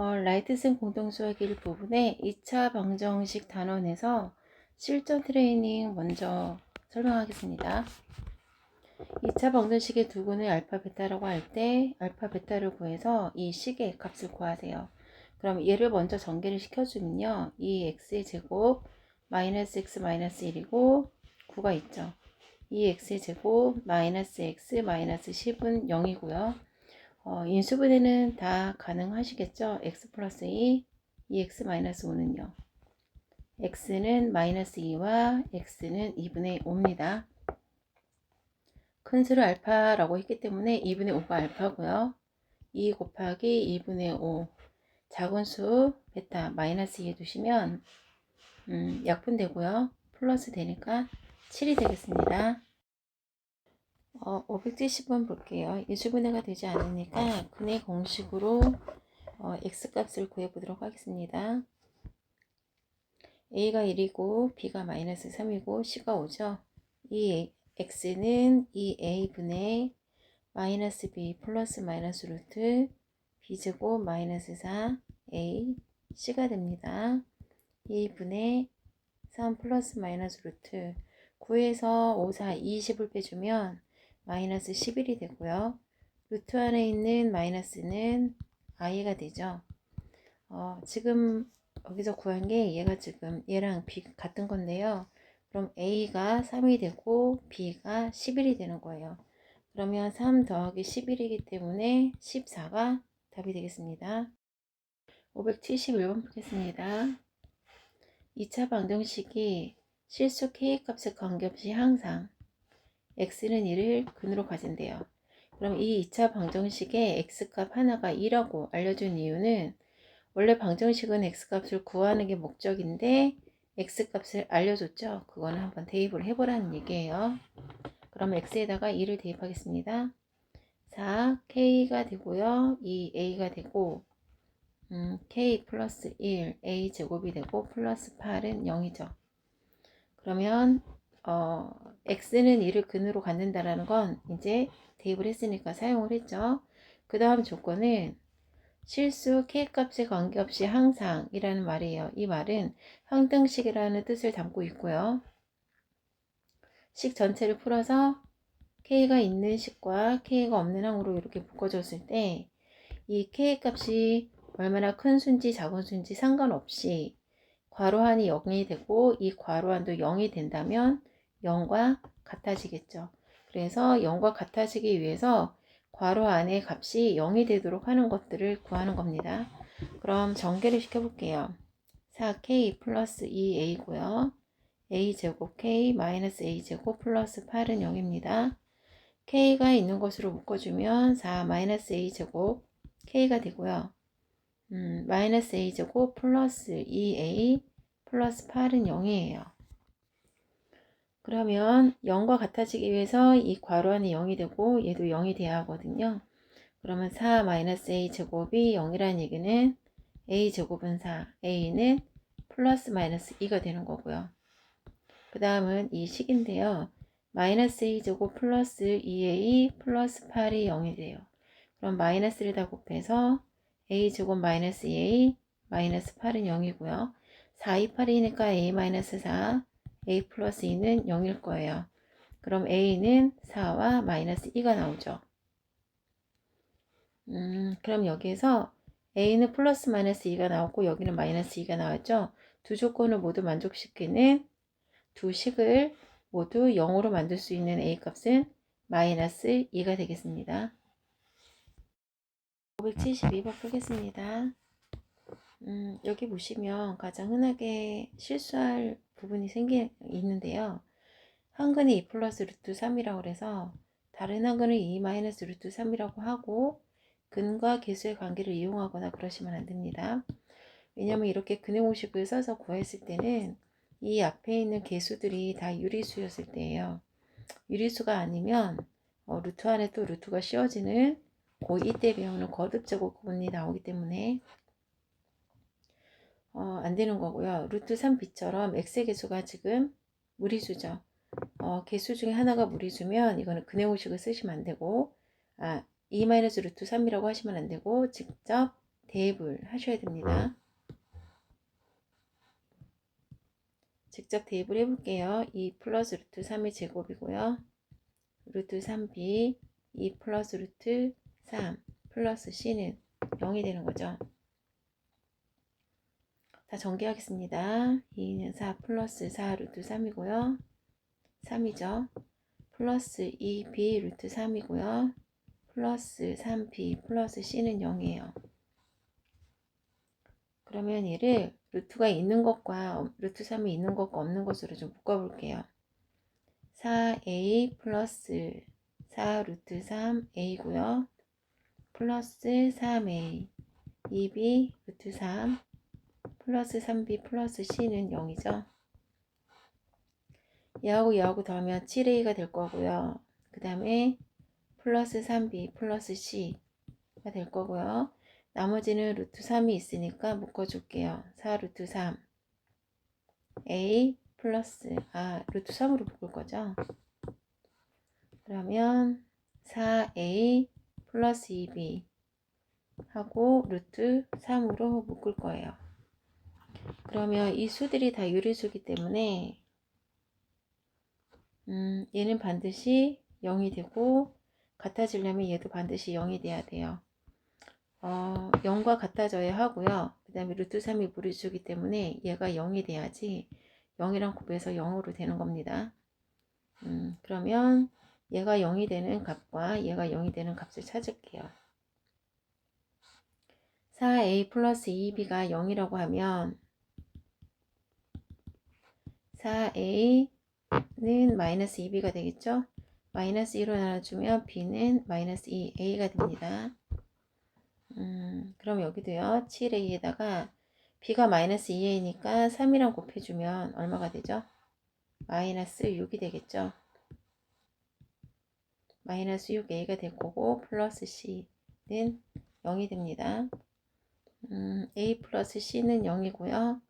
라이트슨 공동수학 1부분의 2차 방정식 단원에서 실전 트레이닝 먼저 설명하겠습니다. 2차 방정식의 두근을 알파 베타라고 할 때 알파 베타를 구해서 이 식의 값을 구하세요. 그럼 얘를 먼저 전개를 시켜주면요. 이 x의 제곱 마이너스 x 마이너스 1이고 9가 있죠. 이 x의 제곱 마이너스 x 마이너스 10은 0이고요. 인수분해는 다 가능하시겠죠? x 플러스 2, 2x 마이너스 5는요. x는 마이너스 2와 x는 2분의 5입니다. 큰 수를 알파라고 했기 때문에 2분의 5가 알파고요. 2 곱하기 2분의 5 작은 수 베타 마이너스 2에 두시면 약분되고요. 플러스 되니까 7이 되겠습니다. 570번 볼게요. 인수분해가 되지 않으니까 근의 공식으로 x값을 구해보도록 하겠습니다. a가 1이고 b가 마이너스 3이고 c가 5죠. 이 x는 2a분의 마이너스 b 플러스 마이너스 루트 b제곱 마이너스 4a c가 됩니다. 2분의 3 플러스 마이너스 루트 9에서 5, 4, 20을 빼주면 마이너스 11이 되고요. 루트 안에 있는 마이너스는 i가 되죠. 지금 여기서 구한 게 얘가 지금 얘랑 b 같은 건데요. 그럼 a가 3이 되고 b가 11이 되는 거예요. 그러면 3 더하기 11이기 때문에 14가 답이 되겠습니다. 571번 보겠습니다. 2차 방정식이 실수 k값에 관계없이 항상 x는 1을 근으로 가진대요. 그럼 이 2차 방정식의 x값 하나가 2라고 알려준 이유는 원래 방정식은 x값을 구하는 게 목적인데 x값을 알려줬죠. 그거는 한번 대입을 해보라는 얘기예요. 그럼 x에다가 2를 대입하겠습니다. 4k가 되고요. 2a가 되고 k 플러스 1 a 제곱이 되고 플러스 8은 0이죠. 그러면 x는 1을 근으로 갖는다라는 건 이제 대입을 했으니까 사용을 했죠. 그 다음 조건은 실수 k값에 관계없이 항상 이라는 말이에요. 이 말은 항등식이라는 뜻을 담고 있고요. 식 전체를 풀어서 k가 있는 식과 k가 없는 항으로 이렇게 묶어줬을 때 이 k값이 얼마나 큰 수인지 작은 수인지 상관없이 괄호한이 0이 되고 이 괄호한도 0이 된다면 0과 같아지겠죠. 그래서 0과 같아지기 위해서 괄호 안의 값이 0이 되도록 하는 것들을 구하는 겁니다. 그럼 전개를 시켜볼게요. 4k 플러스 2a고요. a제곱 k 마이너스 a제곱 플러스 8은 0입니다. k가 있는 것으로 묶어주면 4 마이너스 a제곱 k가 되고요. 마이너스 a제곱 플러스 2a 플러스 8은 0이에요. 그러면 0과 같아지기 위해서 이 괄호 안이 0이 되고 얘도 0이 돼야 하거든요. 그러면 4 마이너스 a 제곱이 0이라는 얘기는 a 제곱은 4, a는 플러스 마이너스 2가 되는 거고요. 그 다음은 이 식인데요. 마이너스 a 제곱 플러스 2a 플러스 8이 0이 돼요. 그럼 마이너스를 다 곱해서 a 제곱 마이너스 2a 마이너스 8은 0이고요. 4, 2, 8이니까 a 마이너스 4, a 플러스 2는 0일 거예요. 그럼 a는 4와 마이너스 2가 나오죠. 그럼 여기에서 a는 플러스 마이너스 2가 나왔고 여기는 마이너스 2가 나왔죠. 두 조건을 모두 만족시키는 두 식을 모두 0으로 만들 수 있는 a 값은 마이너스 2가 되겠습니다. 572번 보겠습니다. 여기 보시면 가장 흔하게 실수할 부분이 있는데요. 한근이 2 플러스 루트 3이라고 해서 다른 한근을 2 마이너스 루트 3이라고 하고 근과 계수의 관계를 이용하거나 그러시면 안 됩니다. 왜냐면 이렇게 근의 공식을 써서 구했을 때는 이 앞에 있는 계수들이 다 유리수였을 때예요. 유리수가 아니면 루트 안에 또 루트가 씌워지는 고2 때 배우는 거듭제곱 구분이 나오기 때문에 안 되는 거고요. 루트 3b처럼 x의 계수가 지금 무리수죠. 개수 중에 하나가 무리수면 이거는 근의 공식을 쓰시면 안 되고 2 루트 3이라고 하시면 안 되고 직접 대입을 하셔야 됩니다. 직접 대입을 해볼게요. 2 플러스 루트 3의 제곱이고요. 루트 3b 2 플러스 루트 3 플러스 c는 0이 되는 거죠. 다 전개하겠습니다. 2는 4 플러스 4 루트 3이고요. 3이죠. 플러스 2b 루트 3이고요. 플러스 3b 플러스 c는 0이에요. 그러면 얘를 루트가 있는 것과 루트 3이 있는 것과 없는 것으로 좀 묶어볼게요. 4a 플러스 4 루트 3a고요. 플러스 3a 2b 루트 3 플러스 3b 플러스 c는 0이죠. 얘하고 더하면 7a가 될 거고요. 그 다음에 플러스 3b 플러스 c가 될 거고요. 나머지는 루트 3이 있으니까 묶어줄게요. 4 루트 3 a 플러스 루트 3으로 묶을 거죠. 그러면 4a 플러스 2b 하고 루트 3으로 묶을 거예요. 그러면 이 수들이 다 유리수이기 때문에 얘는 반드시 0이 되고 같아지려면 얘도 반드시 0이 돼야 돼요. 0과 같아져야 하고요. 그 다음에 루트 3이 무리수이기 때문에 얘가 0이 돼야지 0이랑 곱해서 0으로 되는 겁니다. 그러면 얘가 0이 되는 값과 얘가 0이 되는 값을 찾을게요. 4a 플러스 2b가 0이라고 하면 4a는 마이너스 2b가 되겠죠? 마이너스 2로 나눠주면 b는 마이너스 2a가 됩니다. 그럼 여기도요. 7a에다가 b가 마이너스 2a니까 3이랑 곱해주면 얼마가 되죠? 마이너스 6이 되겠죠? 마이너스 6a가 될 거고 플러스 c는 0이 됩니다. a 플러스 c는 0이고요.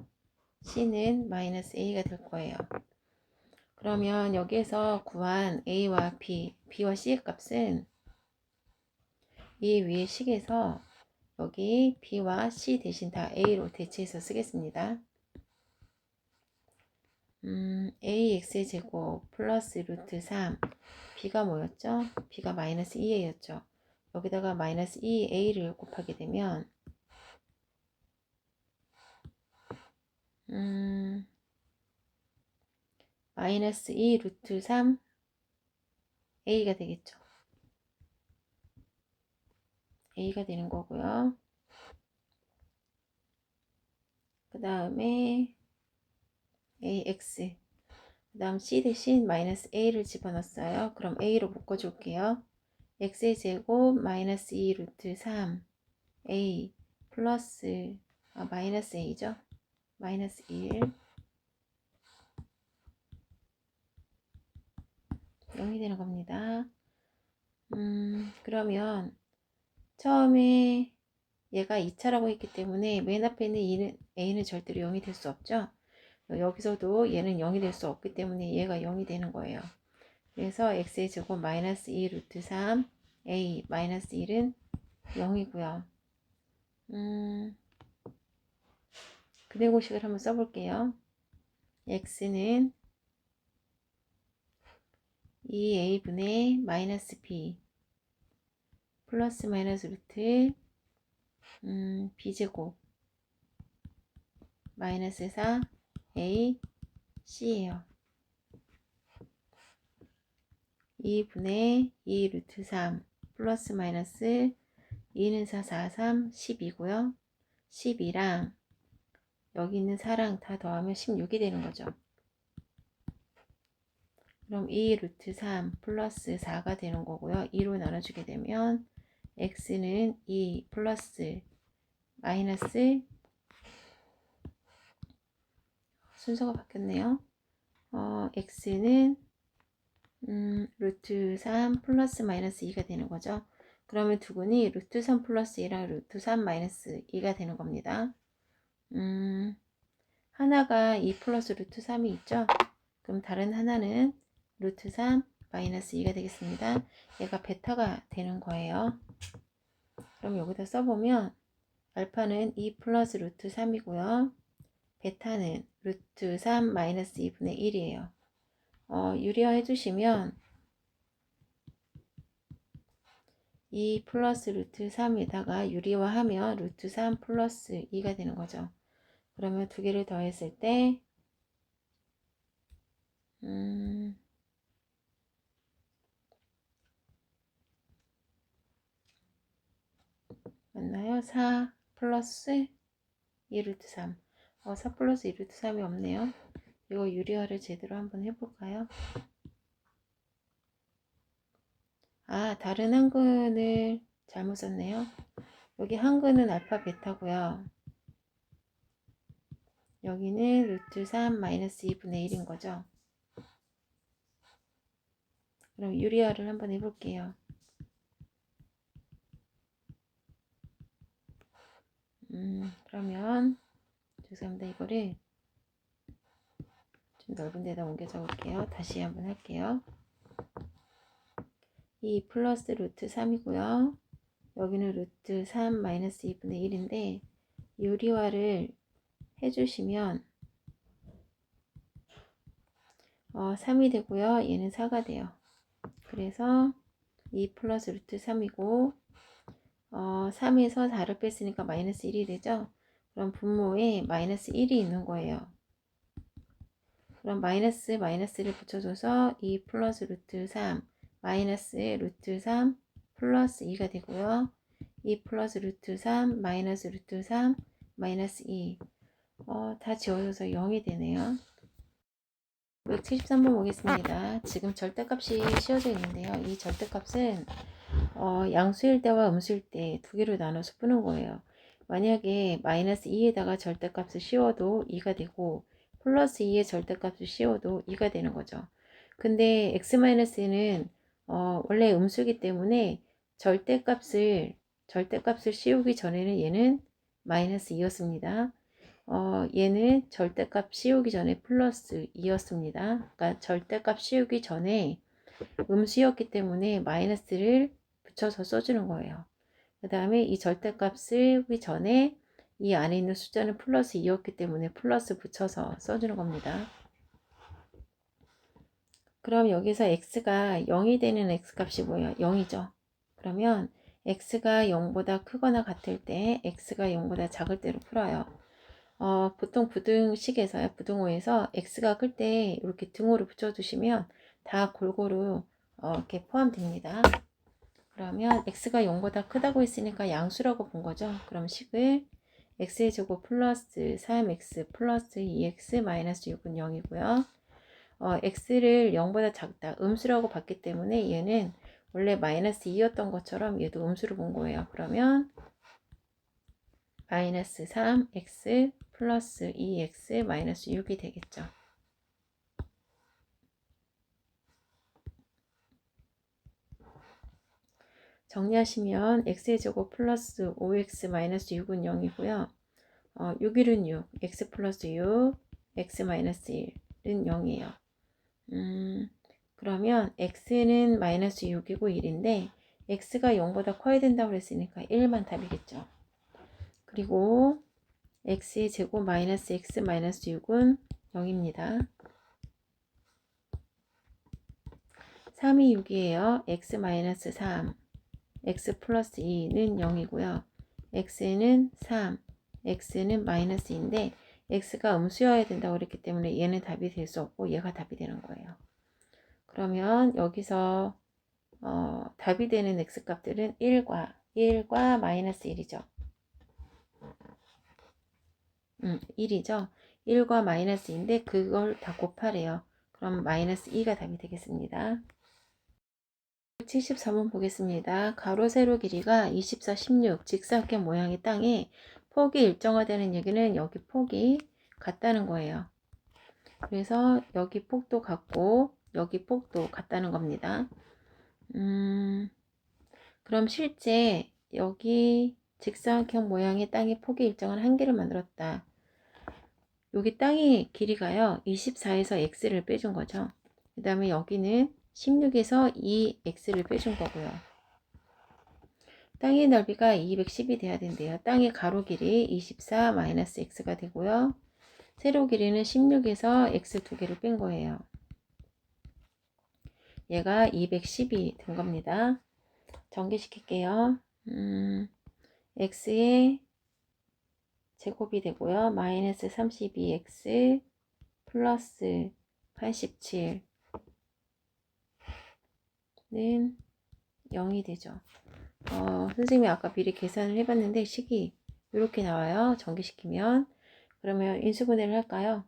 c는 마이너스 a가 될 거예요. 그러면 여기에서 구한 a와 b와 c의 값은 이 위의 식에서 여기 b와 c 대신 다 a로 대체해서 쓰겠습니다. ax의 제곱 플러스 루트 3 b가 뭐였죠? b가 마이너스 2a였죠. 여기다가 마이너스 2a를 곱하게 되면 마이너스 2 루트 3 a가 되겠죠. a가 되는 거고요. 그 다음에 ax 그 다음 c 대신 마이너스 a를 집어넣었어요. 그럼 a로 묶어줄게요. x의 제곱 마이너스 2 루트 3 a 플러스 마이너스 a죠. 마이너스 1 0이 되는 겁니다. 그러면 처음에 얘가 2차라고 했기 때문에 맨 앞에 있는 a는 절대로 0이 될 수 없죠. 여기서도 얘는 0이 될 수 없기 때문에 얘가 0이 되는 거예요. 그래서 x의 제곱 마이너스 2 루트 3 a 마이너스 1은 0이고요. 근해공식을 한번 써볼게요. x는 2a분의 마이너스 b 플러스 마이너스 루트 b제곱 마이너스 4 a c예요. 2분의 2 루트 3 플러스 마이너스 2는 4, 4, 3, 10이고요. 12랑 여기 있는 4랑 다 더하면 16이 되는 거죠. 그럼 2 루트 3 플러스 4가 되는 거고요. 2로 나눠주게 되면 x는 2 플러스 마이너스 순서가 바뀌었네요. x는 루트 3 플러스 마이너스 2가 되는 거죠. 그러면 두근이 루트 3 플러스 2랑 루트 3 마이너스 2가 되는 겁니다. 하나가 2 플러스 루트 3이 있죠. 그럼 다른 하나는 루트 3 마이너스 2가 되겠습니다. 얘가 베타가 되는 거예요. 그럼 여기다 써보면 알파는 2 플러스 루트 3이고요. 베타는 루트 3 마이너스 2분의 1이에요. 유리화 해주시면 2 플러스 루트 3에다가 유리화하면 루트 3 플러스 2가 되는 거죠. 그러면 두 개를 더했을 때 맞나요? 4 플러스 2 루트 3. 4 플러스 2 루트 3이 없네요. 이거 유리화를 제대로 한번 해볼까요? 다른 한근을 잘못 썼네요. 여기 한근은 알파 베타고요. 여기는 루트 3 마이너스 2분의 1인 거죠. 그럼 유리화를 한번 해볼게요. 그러면 죄송합니다. 이거를 좀 넓은 데다 옮겨 적을게요. 다시 한번 할게요. 2 플러스 루트 3이고요. 여기는 루트 3 마이너스 2분의 1인데 유리화를 해주시면 3이 되고요. 얘는 4가 돼요. 그래서 2 플러스 루트 3이고 3에서 4를 뺐으니까 마이너스 1이 되죠. 그럼 분모에 마이너스 1이 있는 거예요. 그럼 마이너스를 붙여줘서 2 플러스 루트 3 마이너스 루트 3 플러스 2가 되고요. 2 플러스 루트 3 마이너스 루트 3 마이너스 2 다 지워져서 0이 되네요. 173번 보겠습니다. 지금 절대값이 씌워져 있는데요. 이 절대값은 양수일 때와 음수일 때 두 개로 나눠서 푸는 거예요. 만약에 마이너스 2에다가 절대값을 씌워도 2가 되고 플러스 2에 절대값을 씌워도 2가 되는 거죠. 근데 x-는 원래 음수이기 때문에 절대값을 씌우기 전에는 얘는 마이너스 2였습니다. 얘는 절대값 씌우기 전에 플러스 2였습니다. 그러니까 절대값 씌우기 전에 음수였기 때문에 마이너스를 붙여서 써주는 거예요. 그 다음에 이 절대값 씌우기 전에 이 안에 있는 숫자는 플러스 2였기 때문에 플러스 붙여서 써주는 겁니다. 그럼 여기서 x가 0이 되는 x값이 뭐예요? 0이죠. 그러면 x가 0보다 크거나 같을 때 x가 0보다 작을 때로 풀어요. 보통 부등식에서요, 부등호에서 x가 클 때 이렇게 등호를 붙여주시면 다 골고루 이렇게 포함됩니다. 그러면 x가 0보다 크다고 했으니까 양수라고 본 거죠. 그럼 식을 x의 제곱 플러스 3x 플러스 2x 마이너스 6은 0이고요. x를 0보다 작다, 음수라고 봤기 때문에 얘는 원래 마이너스 2였던 것처럼 얘도 음수로 본 거예요. 그러면 마이너스 3x 플러스 2x 마이너스 6이 되겠죠. 정리하시면 x의 제곱 플러스 5x 마이너스 6은 0이고요. 6일은 6, x 플러스 6, x 마이너스 1은 0이에요. 그러면 x는 마이너스 6이고 1인데 x가 0보다 커야 된다고 그랬으니까 1만 답이겠죠. 그리고 x의 제곱 마이너스 x 마이너스 6은 0입니다. 3이 6이에요. x 마이너스 3, x 플러스 2는 0이고요. x는 3, x는 마이너스 2인데 x가 음수여야 된다고 그랬기 때문에 얘는 답이 될 수 없고 얘가 답이 되는 거예요. 그러면 여기서 답이 되는 x값들은 1과 마이너스 1이죠. 1이죠. 1과 마이너스 2인데 그걸 다 곱하래요. 그럼 마이너스 2가 답이 되겠습니다. 74번 보겠습니다. 가로 세로 길이가 24, 16 직사각형 모양의 땅에 폭이 일정하다는 얘기는 여기 폭이 같다는 거예요. 그래서 여기 폭도 같고 여기 폭도 같다는 겁니다. 그럼 실제 여기 직사각형 모양의 땅의 폭이 일정한 한 개를 만들었다. 여기 땅의 길이가요 24에서 x를 빼준 거죠. 그 다음에 여기는 16에서 2x를 빼준 거고요. 땅의 넓이가 210이 돼야 된대요. 땅의 가로 길이 24 마이너스 x가 되고요. 세로 길이는 16에서 x 두 개를 뺀 거예요. 얘가 210이 된 겁니다. 전개시킬게요. x의 제곱이 되고요. 마이너스 32x 플러스 87는 0이 되죠. 선생님이 아까 미리 계산을 해봤는데 식이 이렇게 나와요. 전개시키면. 그러면 인수분해를 할까요?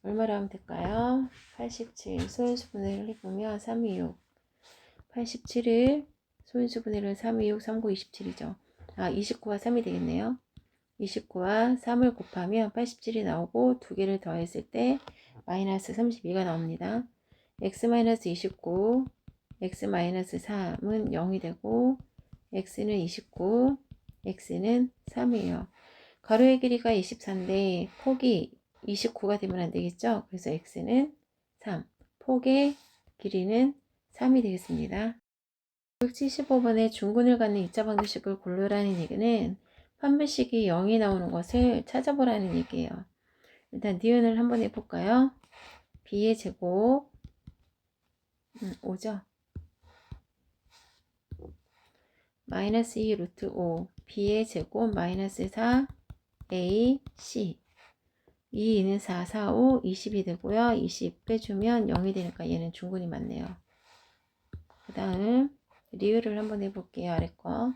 얼마로 하면 될까요? 87 소인수분해를 해보면 3, 2, 6 87을 소인수분해를 3, 2, 6, 3, 9, 27이죠. 29와 3이 되겠네요. 29와 3을 곱하면 87이 나오고 두 개를 더했을 때 마이너스 32가 나옵니다. x-29, x-3은 0이 되고 x는 29, x는 3이에요. 가로의 길이가 24인데 폭이 29가 되면 안 되겠죠? 그래서 x는 3, 폭의 길이는 3이 되겠습니다. 175번에 중근을 갖는 2차 방정식을 고르라는 얘기는 판별식이 0이 나오는 것을 찾아보라는 얘기예요. 일단 니은을 한번 해볼까요? b의 제곱 5죠. 마이너스 2 루트 5 b의 제곱 마이너스 4 a c 2는 4, 4, 5, 20이 되고요. 20 빼주면 0이 되니까 얘는 중근이 맞네요. 그 다음 리을을 한번 해볼게요. 아래 거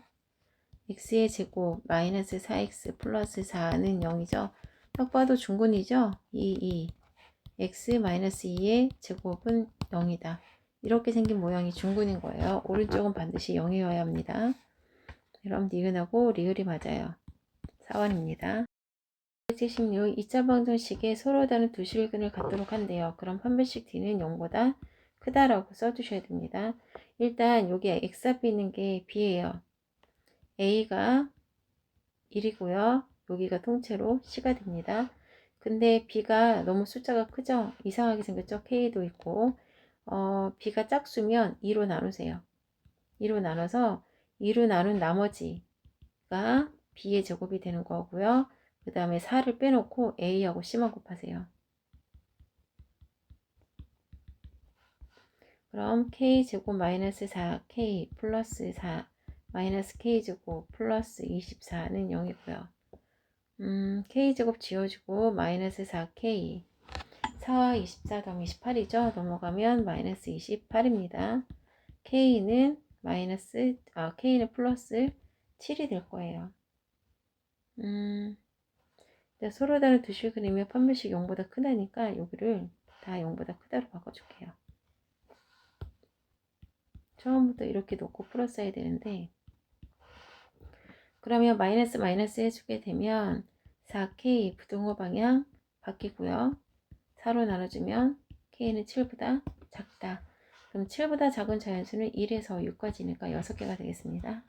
x의 제곱 마이너스 4x 플러스 4는 0이죠. 딱 봐도 중근이죠. 2 x 마이너스 2의 제곱은 0이다. 이렇게 생긴 모양이 중근인 거예요. 오른쪽은 반드시 0이어야 합니다. 그럼 니은하고 리을이 맞아요. 4번입니다. 176 2차 방정식에 서로 다른 두 실근을 갖도록 한대요. 그럼 판별식 D는 0보다 크다라고 써주셔야 됩니다. 일단 여기 x 앞에 있는 게 B예요. A가 1이고요. 여기가 통째로 C가 됩니다. 근데 B가 너무 숫자가 크죠? 이상하게 생겼죠? K도 있고 B가 짝수면 2로 나누세요. 2로 나눠서 2로 나눈 나머지가 B의 제곱이 되는 거고요. 그 다음에 4를 빼놓고 A하고 C만 곱하세요. 그럼 K제곱 마이너스 4K 플러스 4 마이너스 K제곱 플러스 24는 0이고요. K제곱 지워주고 마이너스 4K 4와 24 더하면 28이죠. 넘어가면 마이너스 28입니다. K는 K는 플러스 7이 될 거예요. 서로 다른 두 식 그리면 판별식 0보다 크다니까 여기를 다 0보다 크다로 바꿔줄게요. 처음부터 이렇게 놓고 풀었어야 되는데 그러면 마이너스 마이너스 해주게 되면 4K 부등호 방향 바뀌고요. 4로 나눠주면 K는 7보다 작다. 그럼 7보다 작은 자연수는 1에서 6까지니까 6개가 되겠습니다.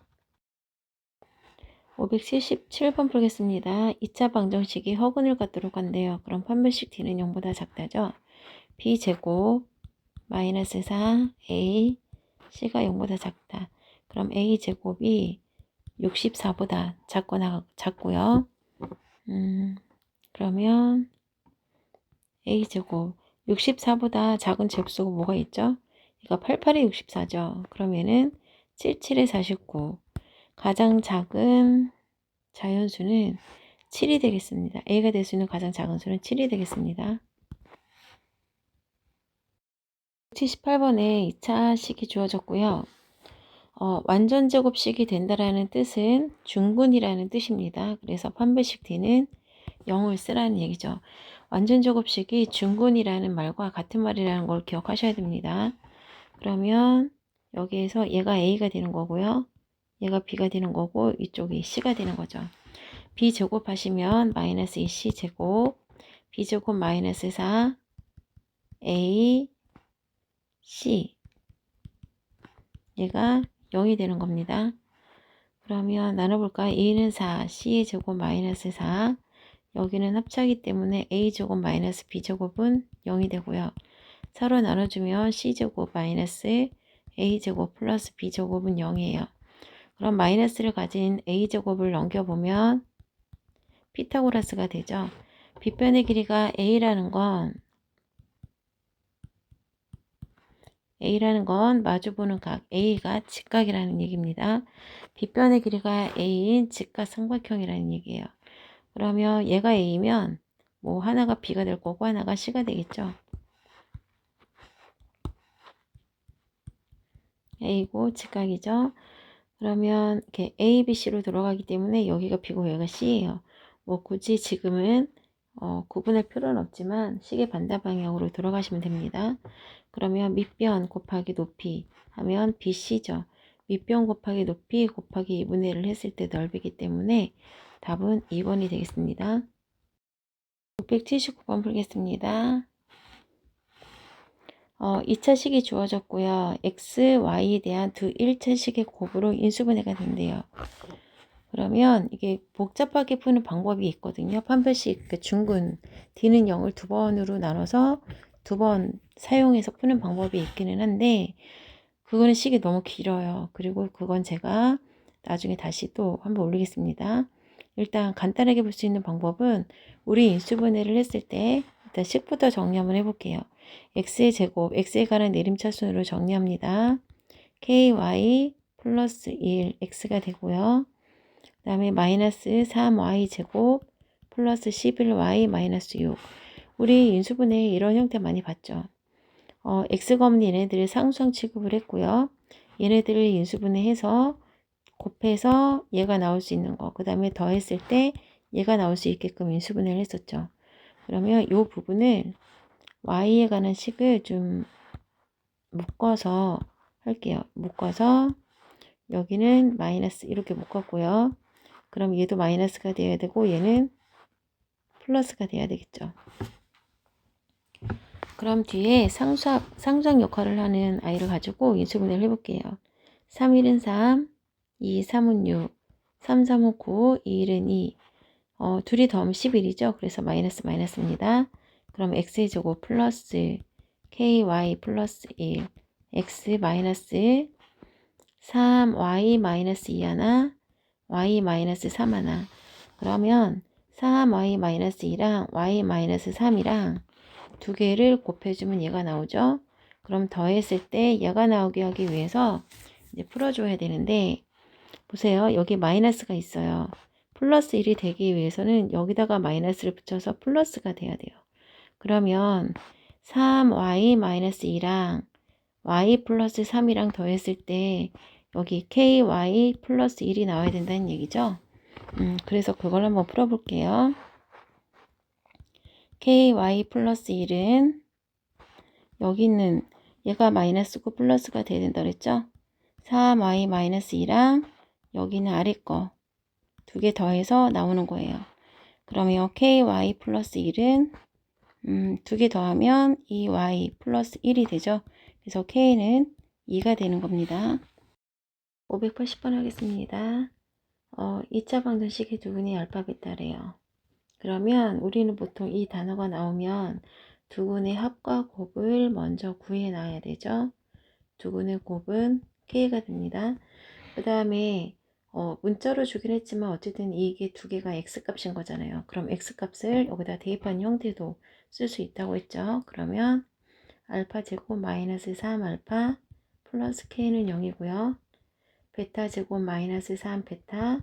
577번 풀겠습니다. 2차 방정식이 허근을 갖도록 한대요. 그럼 판별식 D는 0보다 작다죠. B제곱 마이너스 4A C가 0보다 작다. 그럼 A제곱이 64보다 작고요. 그러면 A제곱 64보다 작은 제곱수가 뭐가 있죠? 이거 88에 64죠. 그러면은 77에 49 가장 작은 자연수는 7이 되겠습니다. A가 될 수 있는 가장 작은 수는 7이 되겠습니다. 78번에 2차 식이 주어졌고요. 완전 제곱식이 된다라는 뜻은 중근이라는 뜻입니다. 그래서 판별식 D는 0을 쓰라는 얘기죠. 완전 제곱식이 중근이라는 말과 같은 말이라는 걸 기억하셔야 됩니다. 그러면 여기에서 얘가 A가 되는 거고요. 얘가 B가 되는 거고 이쪽이 C가 되는 거죠. B 제곱하시면 마이너스 2C 제곱 B 제곱 마이너스 4 A C 얘가 0이 되는 겁니다. 그러면 나눠볼까요? A는 4, C의 제곱 마이너스 4 여기는 합차기 때문에 A제곱 마이너스 B제곱은 0이 되고요. 4로 나눠주면 C제곱 마이너스 a제곱 플러스 b제곱은 0이에요. 그럼 마이너스를 가진 a제곱을 넘겨보면 피타고라스가 되죠. 빗변의 길이가 a라는 건 마주보는 각 A가 직각이라는 얘기입니다. 빗변의 길이가 A인 직각삼각형이라는 얘기예요. 그러면 얘가 A면 뭐 하나가 B가 될 거고 하나가 C가 되겠죠. A고 직각이죠. 그러면 이렇게 A, B, C로 들어가기 때문에 여기가 B고 여기가 C예요. 뭐 굳이 지금은 구분할 필요는 없지만 시계 반대 방향으로 들어가시면 됩니다. 그러면 밑변 곱하기 높이 하면 BC죠. 밑변 곱하기 높이 곱하기 2분의 1을 했을 때 넓이기 때문에 답은 2번이 되겠습니다. 679번 풀겠습니다. 2차식이 주어졌고요. x, y에 대한 두 1차식의 곱으로 인수분해가 된대요. 그러면 이게 복잡하게 푸는 방법이 있거든요. 판별식 그 중근 D는 0을 두 번으로 나눠서 두 번 사용해서 푸는 방법이 있기는 한데 그거는 식이 너무 길어요. 그리고 그건 제가 나중에 다시 또 한번 올리겠습니다. 일단 간단하게 볼 수 있는 방법은 우리 인수분해를 했을 때 일단 식부터 정리 한번 해볼게요. x의 제곱, x에 관한 내림차순으로 정리합니다. ky 플러스 1 x가 되고요. 그 다음에 마이너스 3y 제곱 플러스 11y 마이너스 6. 우리 인수분해 이런 형태 많이 봤죠. x가 없는 얘네들을 상수항 취급을 했고요. 얘네들을 인수분해해서 곱해서 얘가 나올 수 있는 거. 그 다음에 더했을 때 얘가 나올 수 있게끔 인수분해를 했었죠. 그러면 이 부분을 y에 관한 식을 좀 묶어서 할게요. 묶어서 여기는 마이너스 이렇게 묶었고요. 그럼 얘도 마이너스가 돼야 되고 얘는 플러스가 돼야 되겠죠. 그럼 뒤에 상수항 역할을 하는 아이를 가지고 인수분해를 해볼게요. 3, 1은 3, 2, 3은 6, 3, 3은 9, 2, 1은 2. 둘이 더하면 11이죠. 그래서 마이너스 마이너스입니다. 그럼 x의 제곱 플러스 ky 플러스 1, x 마이너스 3y 마이너스 2 하나, y 마이너스 3 하나. 그러면 3y 마이너스 2랑 y 마이너스 3이랑 두 개를 곱해주면 얘가 나오죠. 그럼 더했을 때 얘가 나오게 하기 위해서 이제 풀어줘야 되는데 보세요. 여기 마이너스가 있어요. 플러스 1이 되기 위해서는 여기다가 마이너스를 붙여서 플러스가 돼야 돼요. 그러면 3y 마이너스 2랑 y 플러스 3이랑 더했을 때 여기 ky 플러스 1이 나와야 된다는 얘기죠. 그래서 그걸 한번 풀어볼게요. ky 플러스 1은 여기 있는 얘가 마이너스고 플러스가 돼야 된다 그랬죠. 3y 마이너스 2랑 여기는 아래 거 두 개 더해서 나오는 거예요. 그러면 ky 플러스 1은 두 개 더하면 2y 플러스 1이 되죠. 그래서 k는 2가 되는 겁니다. 580번 하겠습니다. 2차 방정식의 두근의 알파벳다래요. 그러면 우리는 보통 이 단어가 나오면 두근의 합과 곱을 먼저 구해놔야 되죠. 두근의 곱은 k가 됩니다. 그 다음에 문자로 주긴 했지만 어쨌든 이게 두 개가 x값인 거잖아요. 그럼 x값을 여기다 대입한 형태도 쓸 수 있다고 했죠. 그러면 알파 제곱 마이너스 3알파 플러스 k는 0이고요. 베타 제곱 마이너스 3 베타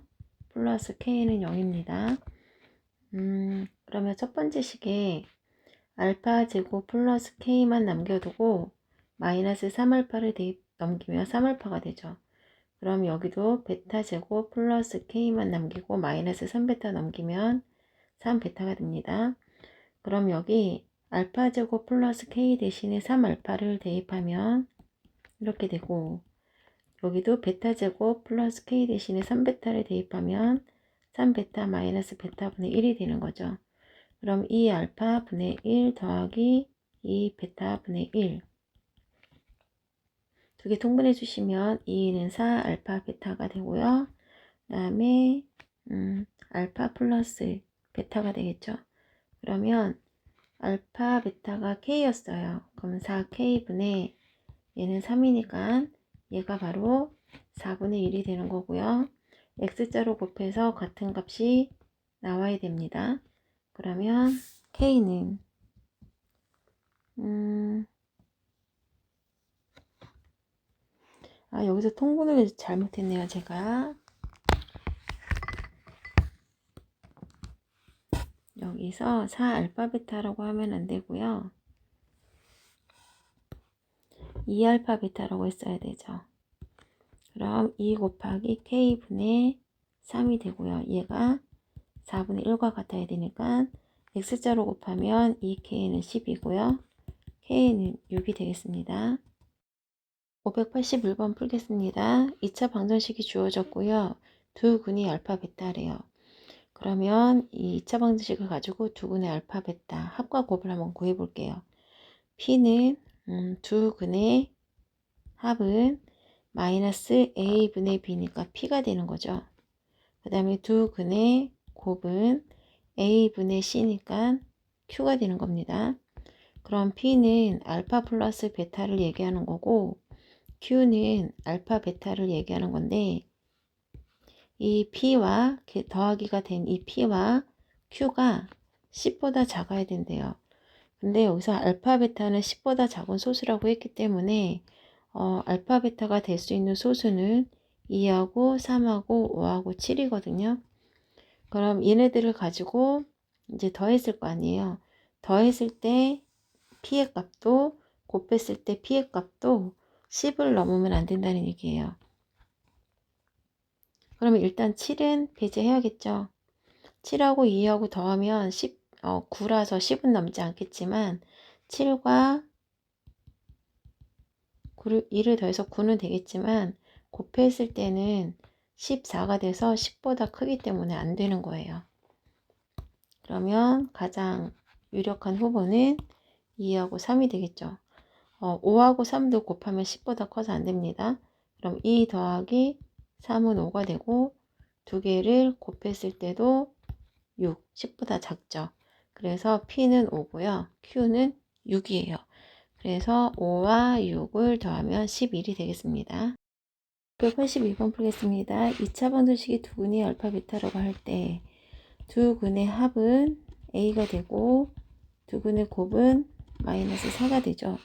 플러스 k는 0입니다. 그러면 첫 번째 식에 알파 제곱 플러스 k만 남겨두고 마이너스 3알파를 넘기면 3알파가 되죠. 그럼 여기도 베타 제곱 플러스 k만 남기고 마이너스 3베타 넘기면 3베타가 됩니다. 그럼 여기 알파 제곱 플러스 k 대신에 3알파를 대입하면 이렇게 되고 여기도 베타 제곱 플러스 k 대신에 3베타를 대입하면 3베타 마이너스 베타분의 1이 되는 거죠. 그럼 2알파 분의 1 더하기 2베타분의 1 두 개 통분해 주시면 2는 4알파 베타가 되고요. 그 다음에 알파 플러스 베타가 되겠죠. 그러면 알파 베타가 k였어요. 그럼 4k분의 얘는 3이니까 얘가 바로 4분의 1이 되는 거고요. x자로 곱해서 같은 값이 나와야 됩니다. 그러면 k는 여기서 통분을 잘못했네요. 제가 여기서 4알파 베타라고 하면 안 되고요. 2알파 베타라고 했어야 되죠. 그럼 2 곱하기 k분의 3이 되고요. 얘가 4분의 1과 같아야 되니까 x자로 곱하면 2k는 10이고요. k는 6이 되겠습니다. 581번 풀겠습니다. 2차 방정식이 주어졌고요. 두 근이 알파 베타래요. 그러면 이 2차 방정식을 가지고 두 근의 알파 베타 합과 곱을 한번 구해 볼게요. p는 두 근의 합은 마이너스 a분의 b니까 p가 되는 거죠. 그 다음에 두 근의 곱은 a분의 c니까 q가 되는 겁니다. 그럼 p는 알파 플러스 베타를 얘기하는 거고 q는 알파 베타를 얘기하는 건데 이 p와 더하기가 된 이 p와 q가 10보다 작아야 된대요. 근데 여기서 알파 베타는 10보다 작은 소수라고 했기 때문에 알파 베타가 될 수 있는 소수는 2하고 3하고 5하고 7이거든요. 그럼 얘네들을 가지고 이제 더했을 거 아니에요. 더했을 때 p의 값도 곱했을 때 p의 값도 10을 넘으면 안 된다는 얘기예요. 그러면 일단 7은 배제해야겠죠. 7하고 2하고 더하면 9라서 10은 넘지 않겠지만 7과 2를 더해서 9는 되겠지만 곱했을 때는 14가 돼서 10보다 크기 때문에 안 되는 거예요. 그러면 가장 유력한 후보는 2하고 3이 되겠죠. 5하고 3도 곱하면 10보다 커서 안 됩니다. 그럼 2 더하기 3은 5가 되고 두 개를 곱했을 때도 6, 10보다 작죠. 그래서 P는 5고요. Q는 6이에요. 그래서 5와 6을 더하면 11이 되겠습니다. 182번 풀겠습니다. 2차 방정식이 두 근의 알파 베타라고 할 때 두 근의 합은 A가 되고 두 근의 곱은 마이너스 4가 되죠.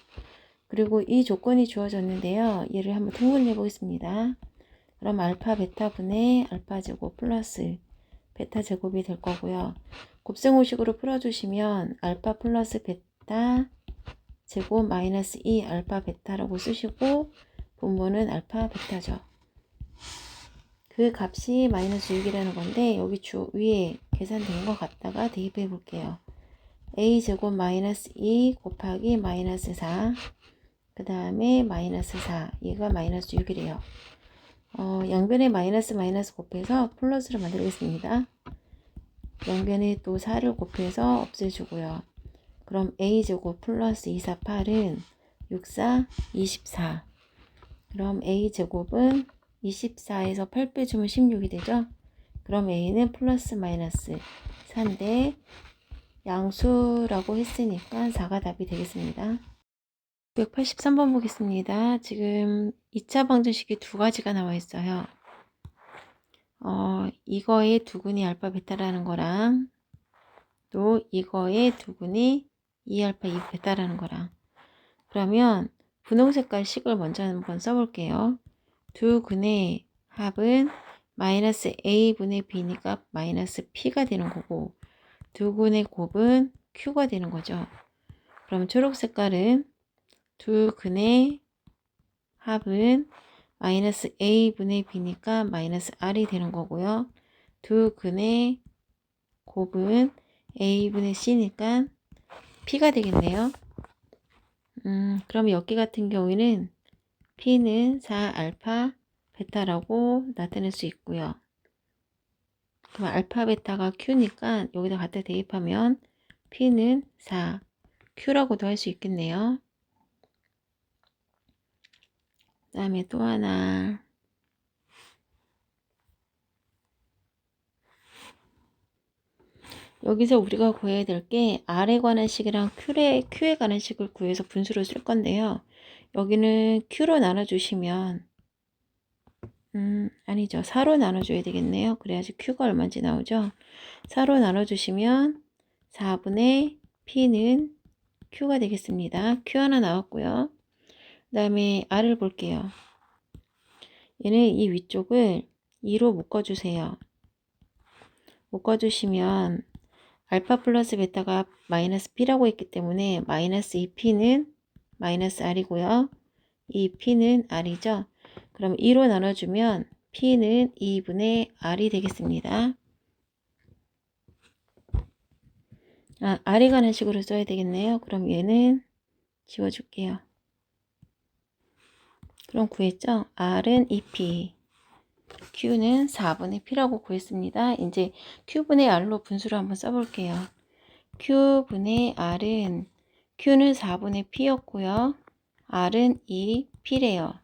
그리고 이 조건이 주어졌는데요. 얘를 한번 통분해 보겠습니다. 그럼 알파 베타 분의 알파 제곱 플러스 베타 제곱이 될 거고요. 곱셈호식으로 풀어주시면 알파 플러스 베타 제곱 마이너스 2 알파 베타라고 쓰시고 분모는 알파 베타죠. 그 값이 마이너스 6이라는 건데 여기 위에 계산된 거 갖다가 대입해 볼게요. a 제곱 마이너스 2 곱하기 마이너스 4 그 다음에 마이너스 4 얘가 마이너스 6이래요. 양변에 마이너스 곱해서 플러스를 만들겠습니다. 양변에 또 4를 곱해서 없애주고요. 그럼 a제곱 플러스 2, 4, 8은 6, 4, 24 그럼 a제곱은 24에서 8 빼주면 16이 되죠. 그럼 a는 플러스 마이너스 4인데 양수라고 했으니까 4가 답이 되겠습니다. 183번 보겠습니다. 지금 2차 방정식이 두 가지가 나와 있어요. 이거의 두근이 알파 베타라는 거랑 또 이거의 두근이 2알파 2베타라는 거랑 그러면 분홍 색깔 식을 먼저 한번 써볼게요. 두 근의 합은 마이너스 a분의 b니까 마이너스 p가 되는 거고 두 근의 곱은 q가 되는 거죠. 그럼 초록 색깔은 두 근의 합은 마이너스 a분의 b니까 마이너스 r이 되는 거고요. 두 근의 곱은 a분의 c니까 p가 되겠네요. 그럼 여기 같은 경우에는 p는 4알파 베타라고 나타낼 수 있고요. 그럼 알파 베타가 q니까 여기다 갖다 대입하면 p는 4 q라고도 할 수 있겠네요. 그 다음에 또 하나 여기서 우리가 구해야 될 게 R에 관한 식이랑 Q에 관한 식을 구해서 분수로 쓸 건데요. 여기는 Q로 나눠주시면 아니죠. 4로 나눠줘야 되겠네요. 그래야지 Q가 얼마인지 나오죠. 4로 나눠주시면 4분의 P는 Q가 되겠습니다. Q 하나 나왔고요. 그 다음에 R을 볼게요. 얘는 이 위쪽을 2로 묶어주세요. 묶어주시면 알파 플러스 베타가 마이너스 P라고 했기 때문에 마이너스 2P는 마이너스 R이고요. 이 P는 R이죠. 그럼 2로 나눠주면 P는 2분의 R이 되겠습니다. R에 관한 식으로 써야 되겠네요. 그럼 얘는 지워줄게요. 그럼 구했죠? R은 2P, Q는 4분의 P라고 구했습니다. 이제 Q분의 R로 분수를 한번 써볼게요. Q분의 R은 Q는 4분의 P였고요. R은 2P래요.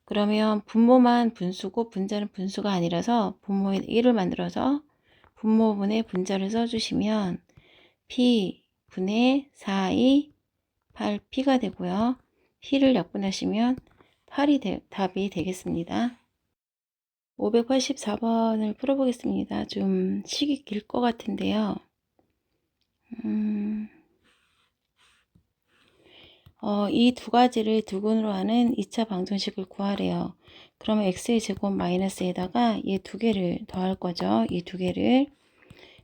그러면 분모만 분수고 분자는 분수가 아니라서 분모에 1을 만들어서 분모분의 분자를 써주시면 P분의 4, 2, 8P가 되고요. P를 약분하시면 8이 답이 되겠습니다. 584번을 풀어보겠습니다. 좀 식이 길 것 같은데요. 이 두 가지를 두근으로 하는 2차 방정식을 구하래요. 그러면 x의 제곱 마이너스에다가 얘 두 개를 더할 거죠. 이 두 개를.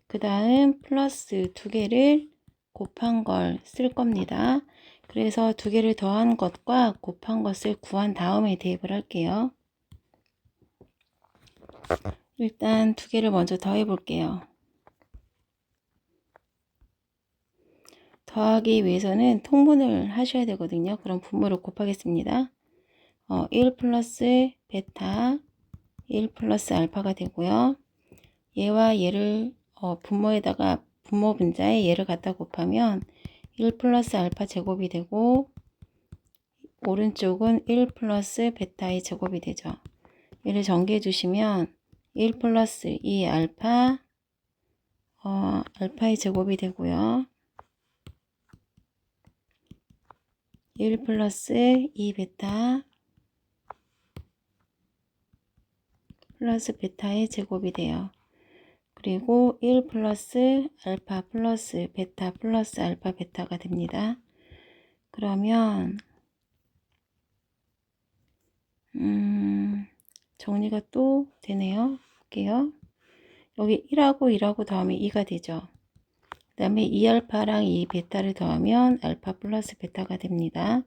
그 다음 플러스 두 개를 곱한 걸 쓸 겁니다. 그래서 두 개를 더한 것과 곱한 것을 구한 다음에 대입을 할게요. 일단 두 개를 먼저 더해 볼게요. 더하기 위해서는 통분을 하셔야 되거든요. 그럼 분모를 곱하겠습니다. 1 플러스 베타 1 플러스 알파가 되고요. 얘와 얘를 분모에다가 분모 분자에 얘를 갖다 곱하면 1 플러스 알파 제곱이 되고 오른쪽은 1 플러스 베타의 제곱이 되죠. 얘를 전개해 주시면 1 플러스 2 알파 알파의 제곱이 되고요. 1 플러스 2 베타 플러스 베타의 제곱이 돼요. 그리고 1 플러스 알파 플러스 베타 플러스 알파 베타가 됩니다. 그러면 정리가 또 되네요. 볼게요. 여기 1하고 1하고 더하면 2가 되죠. 그 다음에 2알파랑 2베타를 더하면 알파 플러스 베타가 됩니다.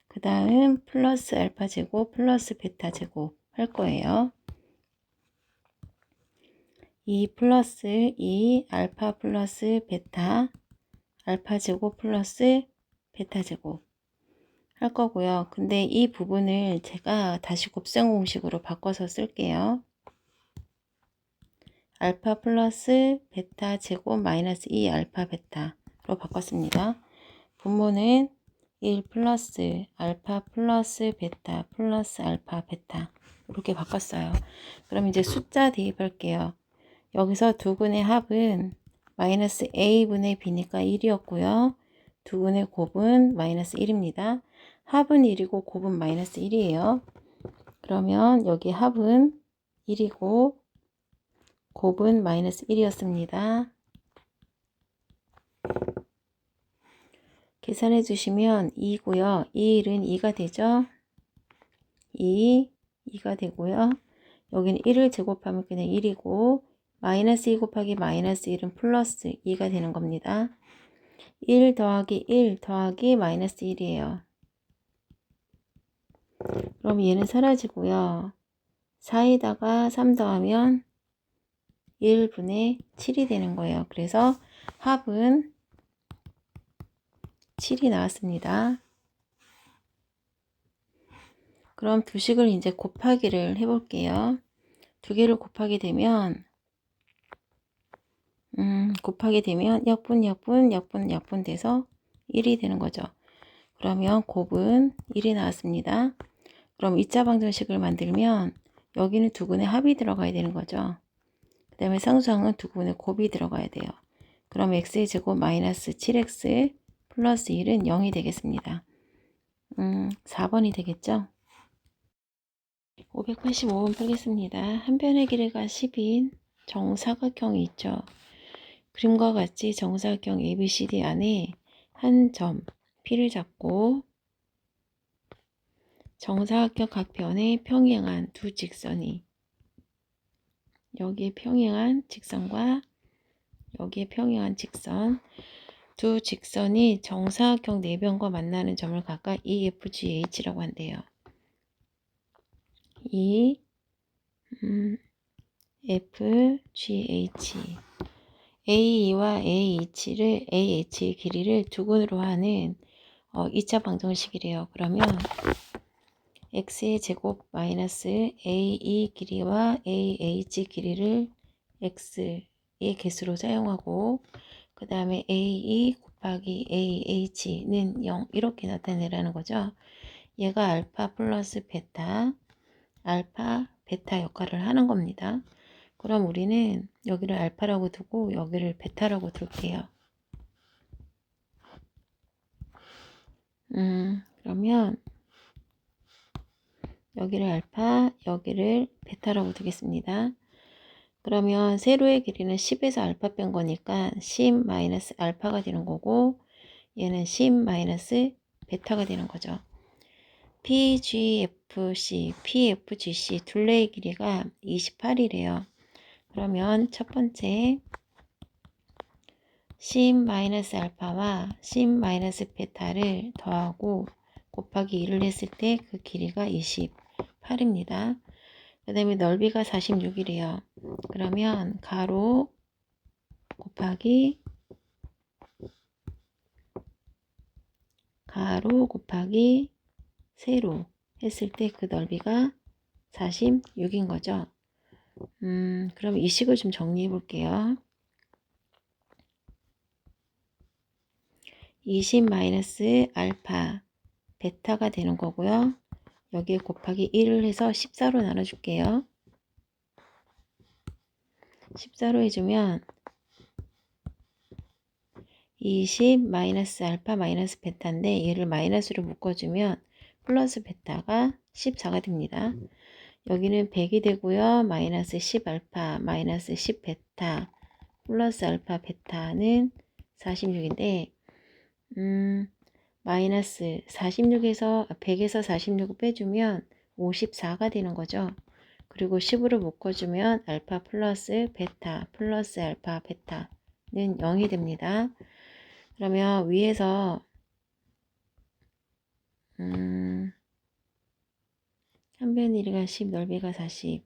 그 다음 플러스 알파 제곱 플러스 베타 제곱 할 거예요. 2 플러스 2 알파 플러스 베타 알파 제곱 플러스 베타 제곱 할 거고요. 근데 이 부분을 제가 다시 곱셈 공식으로 바꿔서 쓸게요. 알파 플러스 베타 제곱 마이너스 2 알파 베타로 바꿨습니다. 분모는 1 플러스 알파 플러스 베타 플러스 알파 베타 이렇게 바꿨어요. 그럼 이제 숫자 대입할게요. 여기서 두근의 합은 마이너스 a분의 b니까 1이었고요. 두근의 곱은 마이너스 1입니다. 합은 1이고 곱은 마이너스 1이에요. 그러면 여기 합은 1이고 곱은 마이너스 1이었습니다. 계산해 주시면 2고요. 1은 2가 되죠. 2가 되고요. 여기는 1을 제곱하면 그냥 1이고 마이너스 2 곱하기 마이너스 1은 플러스 2가 되는 겁니다. 1 더하기 1 더하기 마이너스 1이에요. 그럼 얘는 사라지고요. 4에다가 3 더하면 1분의 7이 되는 거예요. 그래서 합은 7이 나왔습니다. 그럼 두 식을 이제 곱하기를 해볼게요. 두 개를 곱하게 되면 약분 돼서 1이 되는 거죠. 그러면 곱은 1이 나왔습니다. 그럼 2차 방정식을 만들면 여기는 두근의 합이 들어가야 되는 거죠. 그 다음에 상수항은 두근의 곱이 들어가야 돼요. 그럼 x의 제곱 마이너스 7x 플러스 1은 0이 되겠습니다. 4번이 되겠죠. 585번 풀겠습니다. 한 변의 길이가 10인 정사각형이 있죠. 그림과 같이 정사각형 ABCD 안에 한 점 P를 잡고 정사각형 각 변에 평행한 두 직선이, 여기에 평행한 직선과 여기에 평행한 직선, 두 직선이 정사각형 네 변과 만나는 점을 각각 EFGH라고 한대요. EFGH. AE와 AH를 AH의 길이를 두근으로 하는 2차 방정식이래요. 그러면 x의 제곱 마이너스 AE 길이와 AH 길이를 x의 개수로 사용하고 그 다음에 AE 곱하기 AH는 0 이렇게 나타내라는 거죠. 얘가 알파 플러스 베타, 알파, 베타 역할을 하는 겁니다. 그럼 우리는 여기를 알파라고 두고 여기를 베타라고 둘게요. 그러면 여기를 알파, 여기를 베타라고 두겠습니다. 그러면 세로의 길이는 10에서 알파 뺀 거니까 10 마이너스 알파가 되는 거고 얘는 10 마이너스 베타가 되는 거죠. PGFC, PFGC 둘레의 길이가 28이래요. 그러면 첫 번째 10 마이너스 알파와 10 마이너스 베타를 더하고 곱하기 2를 했을 때 그 길이가 28입니다. 그 다음에 넓이가 46이래요. 그러면 가로 곱하기 세로 했을 때 그 넓이가 46인 거죠. 그럼 이 식을 좀 정리해 볼게요. 20 마이너스 알파 베타가 되는 거고요. 여기에 곱하기 1을 해서 14로 나눠줄게요. 14로 해주면 20 마이너스 알파 마이너스 베타인데 얘를 마이너스로 묶어주면 플러스 베타가 14가 됩니다. 여기는 100이 되고요. 마이너스 10 알파 마이너스 10 베타 플러스 알파 베타는 46인데 마이너스 46에서 100에서 46을 빼주면 54가 되는 거죠. 그리고 10으로 묶어주면 알파 플러스 베타 플러스 알파 베타는 0이 됩니다. 그러면 위에서 한 변 길이가 10 넓이가 40.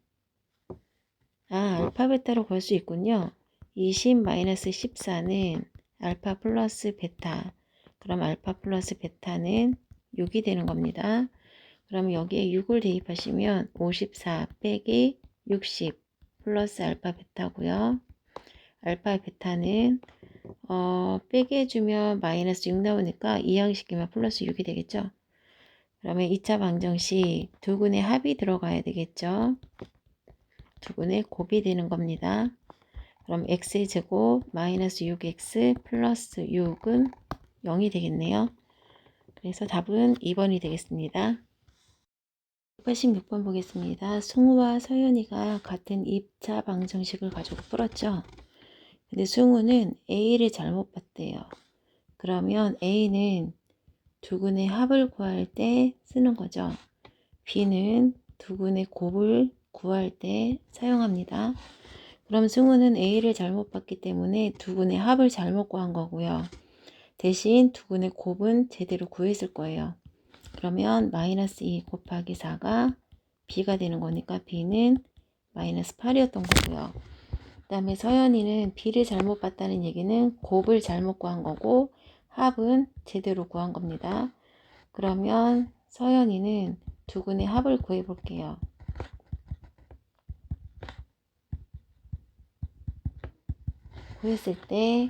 알파 베타로 볼 수 있군요. 20 마이너스 14는 알파 플러스 베타. 그럼 알파 플러스 베타는 6이 되는 겁니다. 그럼 여기에 6을 대입하시면 54 빼기 60 플러스 알파 베타고요. 알파 베타는 빼기 해주면 마이너스 6 나오니까 이항시키면 플러스 6이 되겠죠. 그러면 2차 방정식 두근의 합이 들어가야 되겠죠. 두근의 곱이 되는 겁니다. 그럼 x의 제곱 마이너스 6x 플러스 6은 0이 되겠네요. 그래서 답은 2번이 되겠습니다. 86번 보겠습니다. 승우와 서연이가 같은 2차 방정식을 가지고 풀었죠. 근데 승우는 A를 잘못 봤대요. 그러면 A는 두근의 합을 구할 때 쓰는 거죠. B는 두근의 곱을 구할 때 사용합니다. 그럼 승우는 A를 잘못 봤기 때문에 두근의 합을 잘못 구한 거고요. 대신 두근의 곱은 제대로 구했을 거예요. 그러면 마이너스 2 곱하기 4가 B가 되는 거니까 B는 마이너스 8이었던 거고요. 그 다음에 서연이는 B를 잘못 봤다는 얘기는 곱을 잘못 구한 거고 합은 제대로 구한 겁니다. 그러면 서연이는 두근의 합을 구해 볼게요. 구했을 때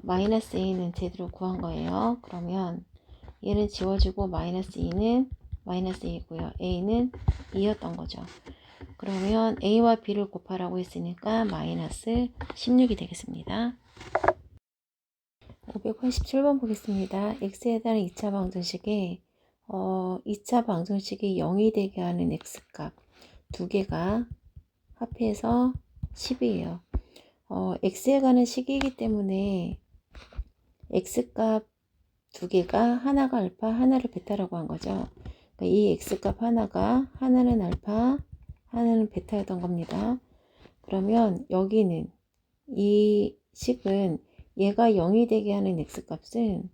마이너스 A는 제대로 구한 거예요. 그러면 얘는 지워지고 마이너스 2는 마이너스 A고요. A는 2였던 거죠. 그러면 A와 B를 곱하라고 했으니까 마이너스 16이 되겠습니다. 587번 보겠습니다. x에 대한 2차 방정식에 2차 방정식이 0이 되게 하는 x값 두 개가 합해서 10이에요. x에 관한 식이기 때문에 x값 두 개가 하나가 알파, 하나를 베타라고 한 거죠. 그러니까 이 x값 하나는 알파, 하나는 베타였던 겁니다. 그러면 여기는 이 식은 얘가 0이 되게 하는 x값은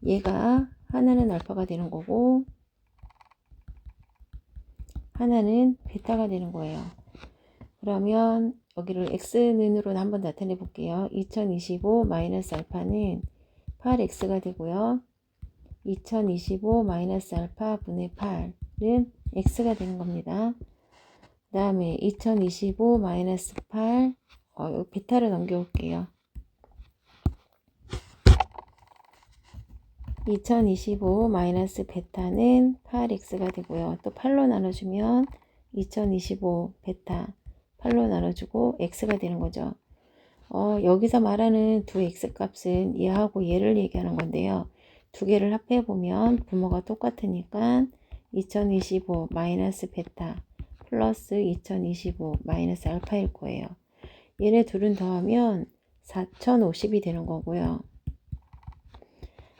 얘가 하나는 알파가 되는 거고 하나는 베타가 되는 거예요. 그러면 여기를 x는으로 한번 나타내 볼게요. 2025 마이너스 알파는 8x가 되고요. 2025 마이너스 알파 분의 8은 x가 되는 겁니다. 그 다음에 2025 마이너스 8 베타를 넘겨올게요. 2025 마이너스 베타는 8x가 되고요. 또 8로 나눠주면 2025 베타 8로 나눠주고 x가 되는 거죠. 여기서 말하는 두 x 값은 얘하고 얘를 얘기하는 건데요. 두 개를 합해보면 부모가 똑같으니까 2025 마이너스 베타 플러스 2025 마이너스 알파일 거예요. 얘네 둘은 더하면 4050이 되는 거고요.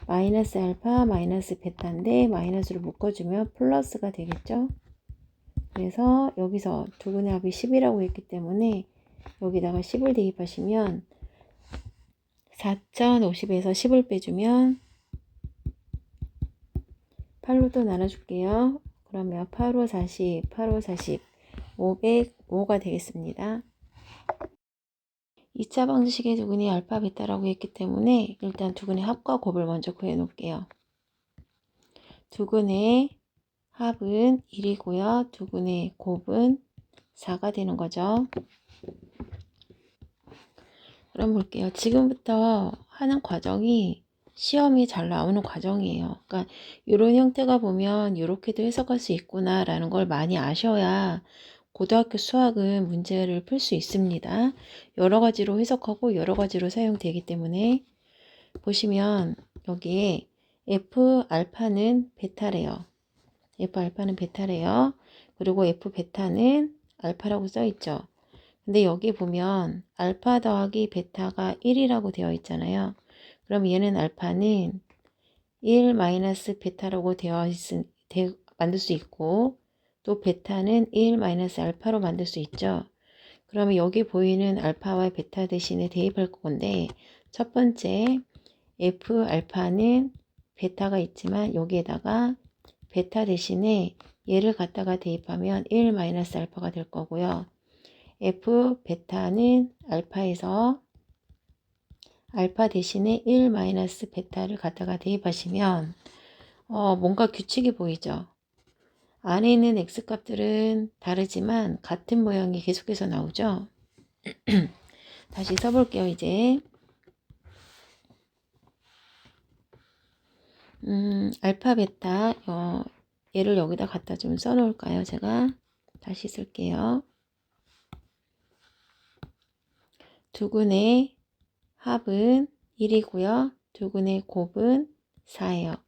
마이너스 알파 마이너스 베타인데 마이너스로 묶어주면 플러스가 되겠죠. 그래서 여기서 두근의 합이 10이라고 했기 때문에 여기다가 10을 대입하시면 4050에서 10을 빼주면 8로 또 나눠줄게요. 그러면 8호 40, 8호 40, 505가 되겠습니다. 2차 방정식의 두근이 알파, 베타라고 했기 때문에 일단 두근의 합과 곱을 먼저 구해 놓을게요. 두근의 합은 1이고요. 두근의 곱은 4가 되는 거죠. 그럼 볼게요. 지금부터 하는 과정이 시험이 잘 나오는 과정이에요. 그러니까 이런 형태가 보면 이렇게도 해석할 수 있구나 라는 걸 많이 아셔야 고등학교 수학은 문제를 풀 수 있습니다. 여러 가지로 해석하고 여러 가지로 사용되기 때문에 보시면 여기에 F 알파는 베타래요. F 알파는 베타래요. 그리고 F 베타는 알파라고 써 있죠. 근데 여기 보면 알파 더하기 베타가 1이라고 되어 있잖아요. 그럼 얘는 알파는 1 마이너스 베타라고 만들 수 있고 또 베타는 1 마이너스 알파로 만들 수 있죠. 그러면 여기 보이는 알파와 베타 대신에 대입할 건데 첫 번째 F 알파는 베타가 있지만 여기에다가 베타 대신에 얘를 갖다가 대입하면 1 마이너스 알파가 될 거고요. F 베타는 알파에서 알파 대신에 1 마이너스 베타를 갖다가 대입하시면 뭔가 규칙이 보이죠. 안에 있는 x값들은 다르지만 같은 모양이 계속해서 나오죠. 다시 써볼게요. 이제 알파 베타 얘를 여기다 갖다 좀 써놓을까요? 제가 다시 쓸게요. 두근의 합은 1이고요. 두근의 곱은 4예요.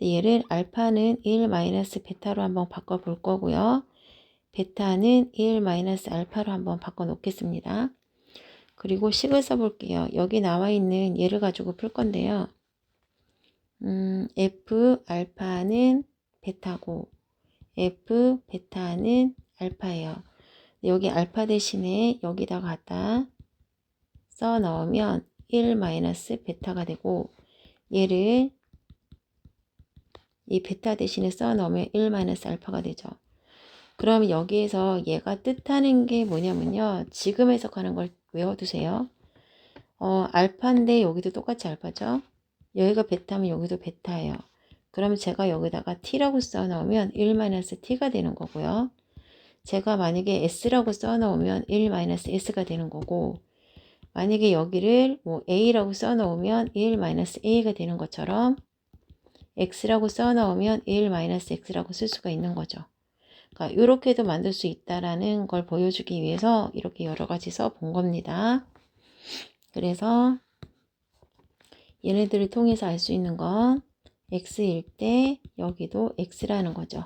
얘를 알파는 1 마이너스 베타로 한번 바꿔 볼 거고요. 베타는 1 마이너스 알파로 한번 바꿔 놓겠습니다. 그리고 식을 써 볼게요. 여기 나와 있는 얘를 가지고 풀 건데요. F 알파는 베타고 F 베타는 알파예요. 여기 알파 대신에 여기다 갖다 써 넣으면 1 마이너스 베타가 되고 얘를 이 베타 대신에 써 넣으면 1 마이너스 알파가 되죠. 그럼 여기에서 얘가 뜻하는 게 뭐냐면요. 지금 해석하는 걸 외워두세요. 알파인데 여기도 똑같이 알파죠. 여기가 베타면 여기도 베타예요. 그러면 제가 여기다가 t라고 써 넣으면 1 마이너스 t가 되는 거고요. 제가 만약에 s라고 써 넣으면 1 마이너스 s가 되는 거고 만약에 여기를 뭐 a라고 써 넣으면 1 마이너스 a가 되는 것처럼 x라고 써 넣으면 1 마이너스 x라고 쓸 수가 있는 거죠. 그러니까 이렇게도 만들 수 있다라는 걸 보여주기 위해서 이렇게 여러 가지 써 본 겁니다. 그래서 얘네들을 통해서 알 수 있는 건 x일 때 여기도 x라는 거죠.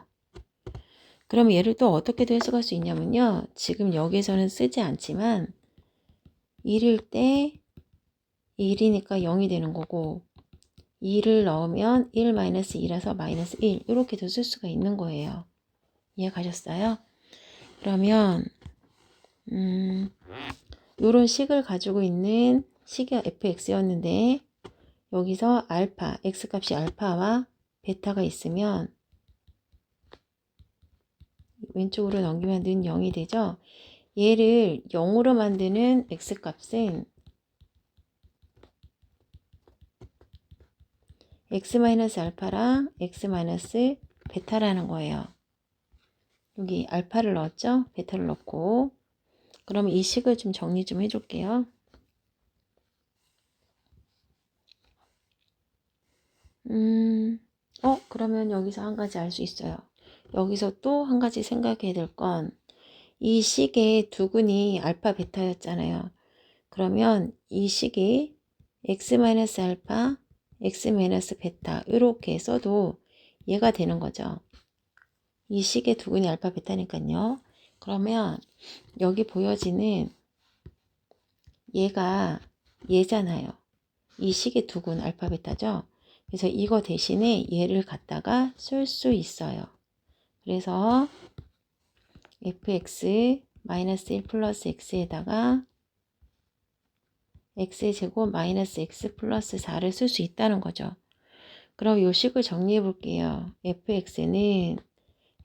그럼 얘를 또 어떻게도 해석할 수 있냐면요. 지금 여기에서는 쓰지 않지만 1일 때 1이니까 0이 되는 거고 2를 넣으면 1-2라서 -1 이렇게도 쓸 수가 있는 거예요. 이해 가셨어요? 그러면 요런 식을 가지고 있는 식이 fx였는데 여기서 알파, x값이 알파와 베타가 있으면 왼쪽으로 넘기면 는 0이 되죠. 얘를 0으로 만드는 x값은 x-알파랑 x-베타라는 거예요. 여기 알파를 넣었죠? 베타를 넣고 그러면 이 식을 좀 정리 좀 해줄게요. 그러면 여기서 한 가지 알 수 있어요. 여기서 또 한 가지 생각해야 될 건 이 식의 두근이 알파 베타였잖아요. 그러면 이 식이 x-알파, x-베타 이렇게 써도 얘가 되는 거죠. 이 식의 두근이 알파 베타니까요. 그러면 여기 보여지는 얘가 얘잖아요. 이 식의 두근 알파 베타죠. 그래서 이거 대신에 얘를 갖다가 쓸 수 있어요. 그래서 fx-1 플러스 x에다가 x제곱 마이너스 x 플러스 4를 쓸 수 있다는 거죠. 그럼 이 식을 정리해 볼게요. fx는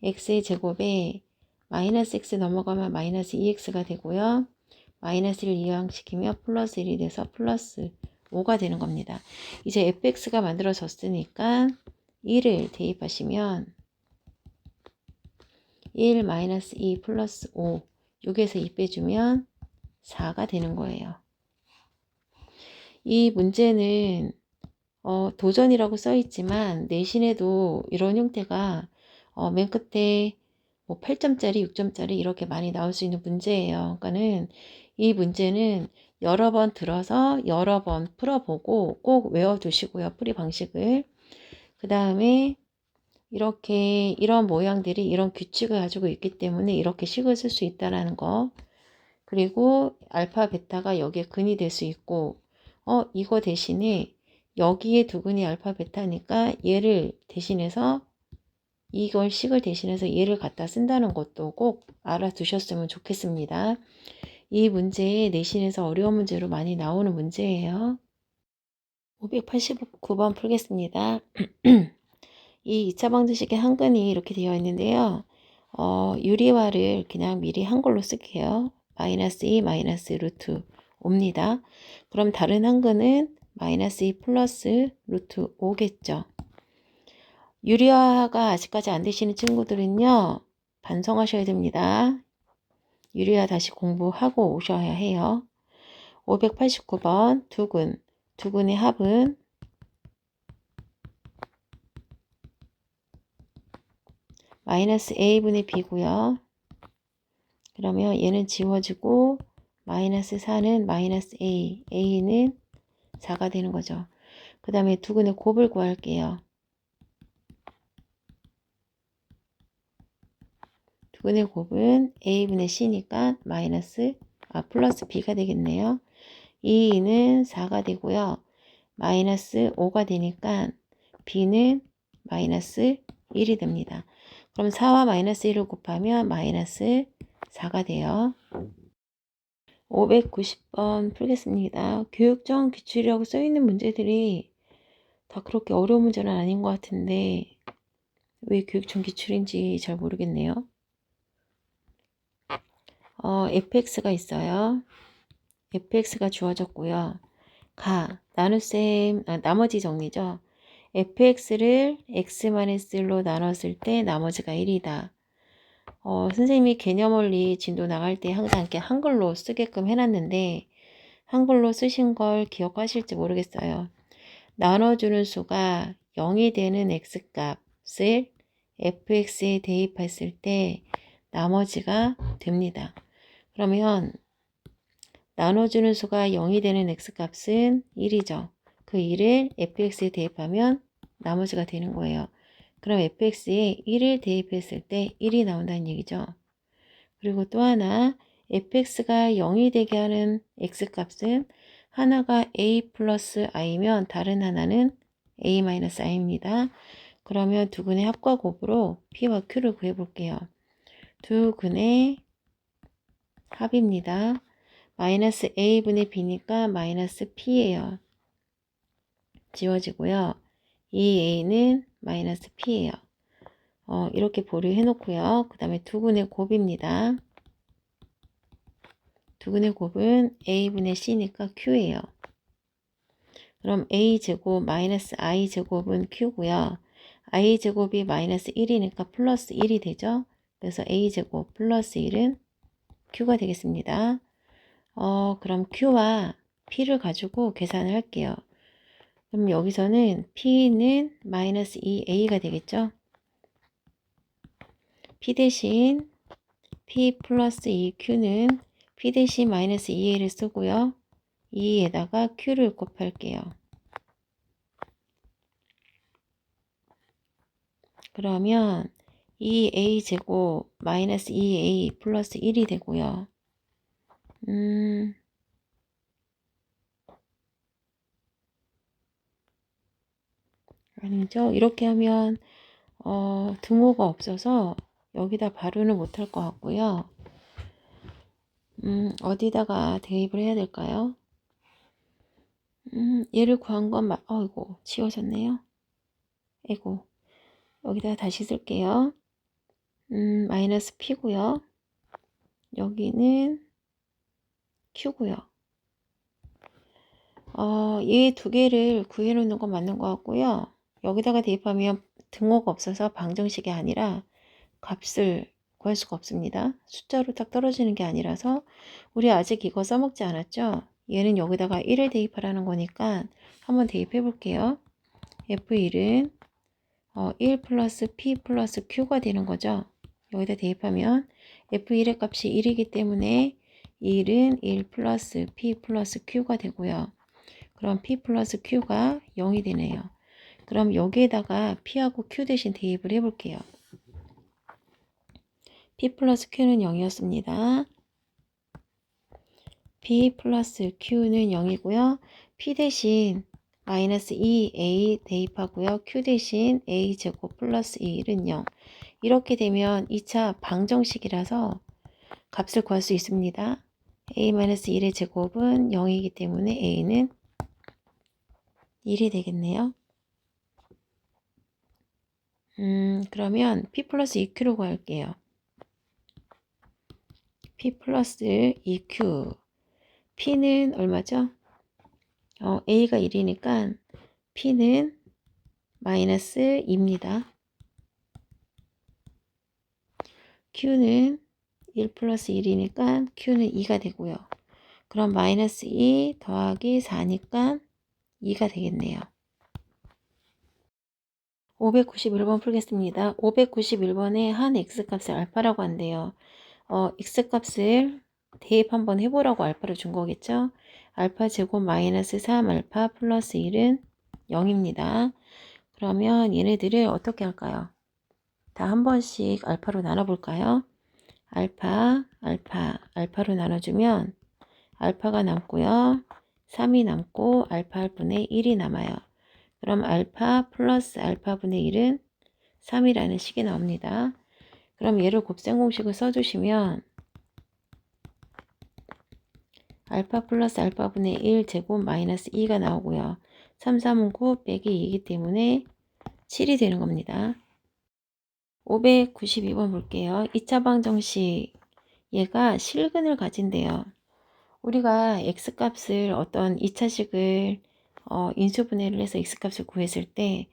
x의 제곱에 마이너스 x 넘어가면 마이너스 2x가 되고요. 마이너스를 이항시키면 플러스 1이 돼서 플러스 5가 되는 겁니다. 이제 fx가 만들어졌으니까 1을 대입하시면 1-2 플러스 5 6에서 2 빼주면 4가 되는 거예요. 이 문제는 도전이라고 써 있지만 내신에도 이런 형태가 맨 끝에 뭐 8점짜리, 6점짜리 이렇게 많이 나올 수 있는 문제예요. 그러니까는 이 문제는 여러 번 들어서 여러 번 풀어보고 꼭 외워두시고요. 풀이 방식을. 그 다음에 이렇게 이런 모양들이 이런 규칙을 가지고 있기 때문에 이렇게 식을 쓸 수 있다라는 거. 그리고 알파, 베타가 여기에 근이 될 수 있고 이거 대신에 여기에 두근이 알파, 베타니까 얘를 대신해서 이걸 식을 대신해서 얘를 갖다 쓴다는 것도 꼭 알아두셨으면 좋겠습니다. 이 문제 내신에서 어려운 문제로 많이 나오는 문제예요. 589번 풀겠습니다. 이 2차 방정식의 한근이 이렇게 되어 있는데요. 유리화를 그냥 미리 한글로 쓸게요. -2 마이너스 루트 5입니다. 그럼 다른 한근은 -2 플러스 루트 5겠죠. 유리화가 아직까지 안 되시는 친구들은요. 반성하셔야 됩니다. 유리화 다시 공부하고 오셔야 해요. 589번 두근. 두근의 합은 마이너스 a분의 b고요. 그러면 얘는 지워지고 마이너스 4는 마이너스 a, a는 4가 되는 거죠. 그 다음에 두근의 곱을 구할게요. 두근의 곱은 a분의 c니까 플러스 b가 되겠네요. 2는 4가 되고요. 마이너스 5가 되니까 b는 마이너스 1이 됩니다. 그럼 4와 마이너스 1을 곱하면 마이너스 4가 돼요. 590번 풀겠습니다. 교육청 기출이라고 써있는 문제들이 다 그렇게 어려운 문제는 아닌 것 같은데 왜 교육청 기출인지 잘 모르겠네요. fx가 있어요. fx가 주어졌고요. 나머지 정리죠. fx를 x-1로 나눴을 때 나머지가 1이다. 선생님이 개념원리 진도 나갈 때 항상 이렇게 한글로 쓰게끔 해놨는데 한글로 쓰신 걸 기억하실지 모르겠어요. 나눠주는 수가 0이 되는 x값을 fx에 대입했을 때 나머지가 됩니다. 그러면 나눠주는 수가 0이 되는 x값은 1이죠. 그 1을 fx에 대입하면 나머지가 되는 거예요. 그럼 fx에 1을 대입했을 때 1이 나온다는 얘기죠. 그리고 또 하나 fx가 0이 되게 하는 x값은 하나가 a 플러스 i면 다른 하나는 a 마이너스 i입니다. 그러면 두 근의 합과 곱으로 p와 q를 구해볼게요. 두 근의 합입니다. 마이너스 a분의 b니까 마이너스 p예요. 지워지고요. 이 a는 마이너스 p예요. 이렇게 보류해 놓고요. 그 다음에 두 근의 곱입니다. 두 근의 곱은 a분의 c니까 q예요. 그럼 a제곱 마이너스 i제곱은 q고요. i제곱이 마이너스 1이니까 플러스 1이 되죠. 그래서 a제곱 플러스 1은 q가 되겠습니다. 그럼 q와 p를 가지고 계산을 할게요. 그럼 여기서는 p는 마이너스 2a가 되겠죠. p 대신 p 플러스 2q는 p 대신 마이너스 2a를 쓰고요. 2에다가 q를 곱할게요. 그러면 2a 제곱 마이너스 2a 플러스 1이 되고요. 아니죠. 이렇게 하면 등호가 없어서 여기다 발효는 못할 것 같고요. 어디다가 대입을 해야 될까요? 얘를 구한 건 이거 지워졌네요. 아이고, 여기다 다시 쓸게요. 마이너스 p고요. 여기는 q고요. 얘 두 개를 구해 놓는 건 맞는 것 같고요. 여기다가 대입하면 등호가 없어서 방정식이 아니라 값을 구할 수가 없습니다. 숫자로 딱 떨어지는 게 아니라서 우리 아직 이거 써먹지 않았죠? 얘는 여기다가 1을 대입하라는 거니까 한번 대입해 볼게요. F1은 1 플러스 P 플러스 Q가 되는 거죠. 여기다 대입하면 F1의 값이 1이기 때문에 1은 1 플러스 P 플러스 Q가 되고요. 그럼 P 플러스 Q가 0이 되네요. 그럼 여기에다가 P하고 Q 대신 대입을 해볼게요. P 플러스 Q는 0이었습니다. P 플러스 Q는 0이고요. P 대신 마이너스 2A 대입하고요. Q 대신 A제곱 플러스 1은 0. 이렇게 되면 2차 방정식이라서 값을 구할 수 있습니다. A-1의 제곱은 0이기 때문에 A는 1이 되겠네요. 그러면 P 플러스 2Q로 구할게요. P 플러스 2Q. P는 얼마죠? A가 1이니까 P는 마이너스 2입니다. Q는 1 플러스 1이니까 Q는 2가 되고요. 그럼 마이너스 2 더하기 4니까 2가 되겠네요. 591번 풀겠습니다. 591번에 한 x값을 알파라고 한대요. x값을 대입 한번 해보라고 알파를 준 거겠죠? 알파 제곱 마이너스 3알파 플러스 1은 0입니다. 그러면 얘네들을 어떻게 할까요? 다 한 번씩 알파로 나눠볼까요? 알파로 나눠주면 알파가 남고요. 3이 남고 알파 분의 1이 남아요. 그럼 알파 플러스 알파분의 1은 3이라는 식이 나옵니다. 그럼 얘를 곱셈 공식을 써주시면 알파 플러스 알파분의 1 제곱 마이너스 2가 나오고요. 3, 3은 9 빼기 2이기 때문에 7이 되는 겁니다. 592번 볼게요. 2차 방정식 얘가 실근을 가진대요. 우리가 x값을 어떤 2차식을 인수분해를 해서 x값을 구했을 때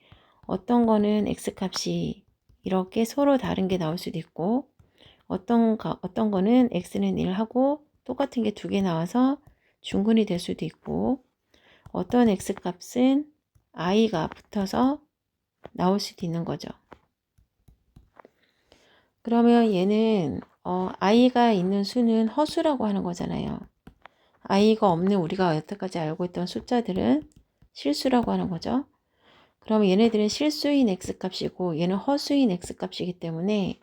어떤 거는 x값이 이렇게 서로 다른 게 나올 수도 있고 어떤 거는 x는 1하고 똑같은 게 두 개 나와서 중근이 될 수도 있고 어떤 x값은 i가 붙어서 나올 수도 있는 거죠. 그러면 얘는 i가 있는 수는 허수라고 하는 거잖아요. i가 없는 우리가 여태까지 알고 있던 숫자들은 실수라고 하는 거죠. 그러면 얘네들은 실수인 x값이고 얘는 허수인 x값이기 때문에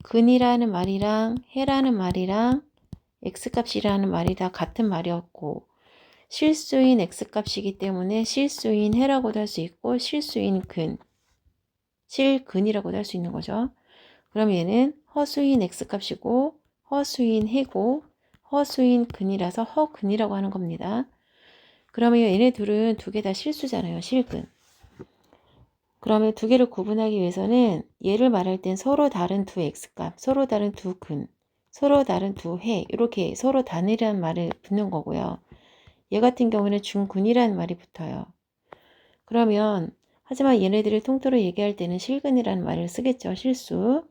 근이라는 말이랑 해라는 말이랑 x값이라는 말이 다 같은 말이었고 실수인 x값이기 때문에 실수인 해라고도 할 수 있고 실수인 근, 실근이라고도 할 수 있는 거죠. 그럼 얘는 허수인 x값이고 허수인 해고 허수인 근이라서 허근이라고 하는 겁니다. 그러면 얘네 둘은 두 개 다 실수잖아요. 실근. 그러면 두 개를 구분하기 위해서는 얘를 말할 땐 서로 다른 두 x값, 서로 다른 두 근, 서로 다른 두 해 이렇게 서로 단이라는 말을 붙는 거고요. 얘 같은 경우는 중근이라는 말이 붙어요. 그러면 하지만 얘네들을 통틀어 얘기할 때는 실근이라는 말을 쓰겠죠. 실수.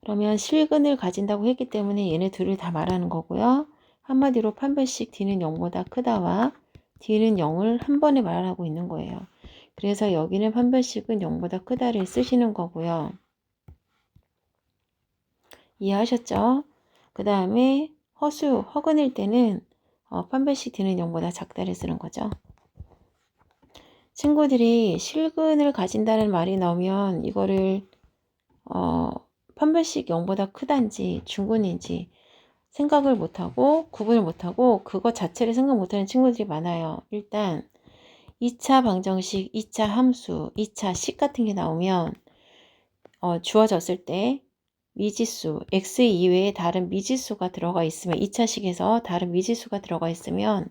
그러면 실근을 가진다고 했기 때문에 얘네 둘을 다 말하는 거고요. 한마디로 판별식 D는 0보다 크다와 D는 0을 한 번에 말하고 있는 거예요. 그래서 여기는 판별식은 0보다 크다를 쓰시는 거고요. 이해하셨죠? 그 다음에 허근일 때는 판별식 D는 0보다 작다를 쓰는 거죠. 친구들이 실근을 가진다는 말이 나오면 이거를 판별식 0보다 크단지 중근인지 생각을 못하고 구분을 못하고 그것 자체를 생각 못하는 친구들이 많아요. 일단 2차 방정식, 2차 함수, 2차 식 같은 게 나오면 주어졌을 때 미지수, x 이외에 다른 미지수가 들어가 있으면 2차 식에서 다른 미지수가 들어가 있으면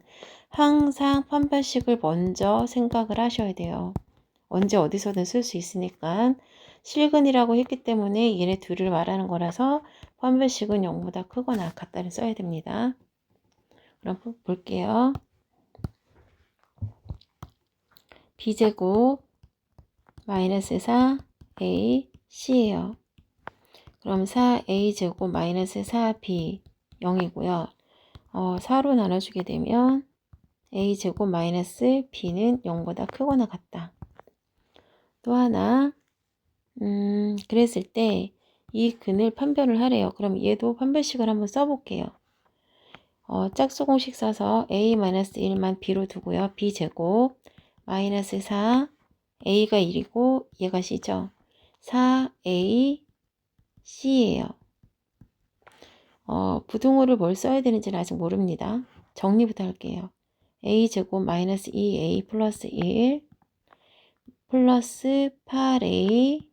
항상 판별식을 먼저 생각을 하셔야 돼요. 언제 어디서든 쓸 수 있으니까 실근이라고 했기 때문에 얘네 둘을 말하는 거라서 판별식은 0보다 크거나 같다를 써야 됩니다. 그럼 볼게요. b제곱 마이너스 4a c예요. 그럼 4a제곱 마이너스 4b 0이고요. 4로 나눠주게 되면 a제곱 마이너스 b는 0보다 크거나 같다. 또 하나 그랬을 때 이 근을 판별을 하래요. 그럼 얘도 판별식을 한번 써볼게요. 짝수 공식 써서 a-1만 b로 두고요. b제곱 마이너스 4 a가 1이고 얘가 c죠. 4a c예요. 부등호를 뭘 써야 되는지는 아직 모릅니다. 정리부터 할게요. a제곱 마이너스 2a 플러스 1 플러스 8a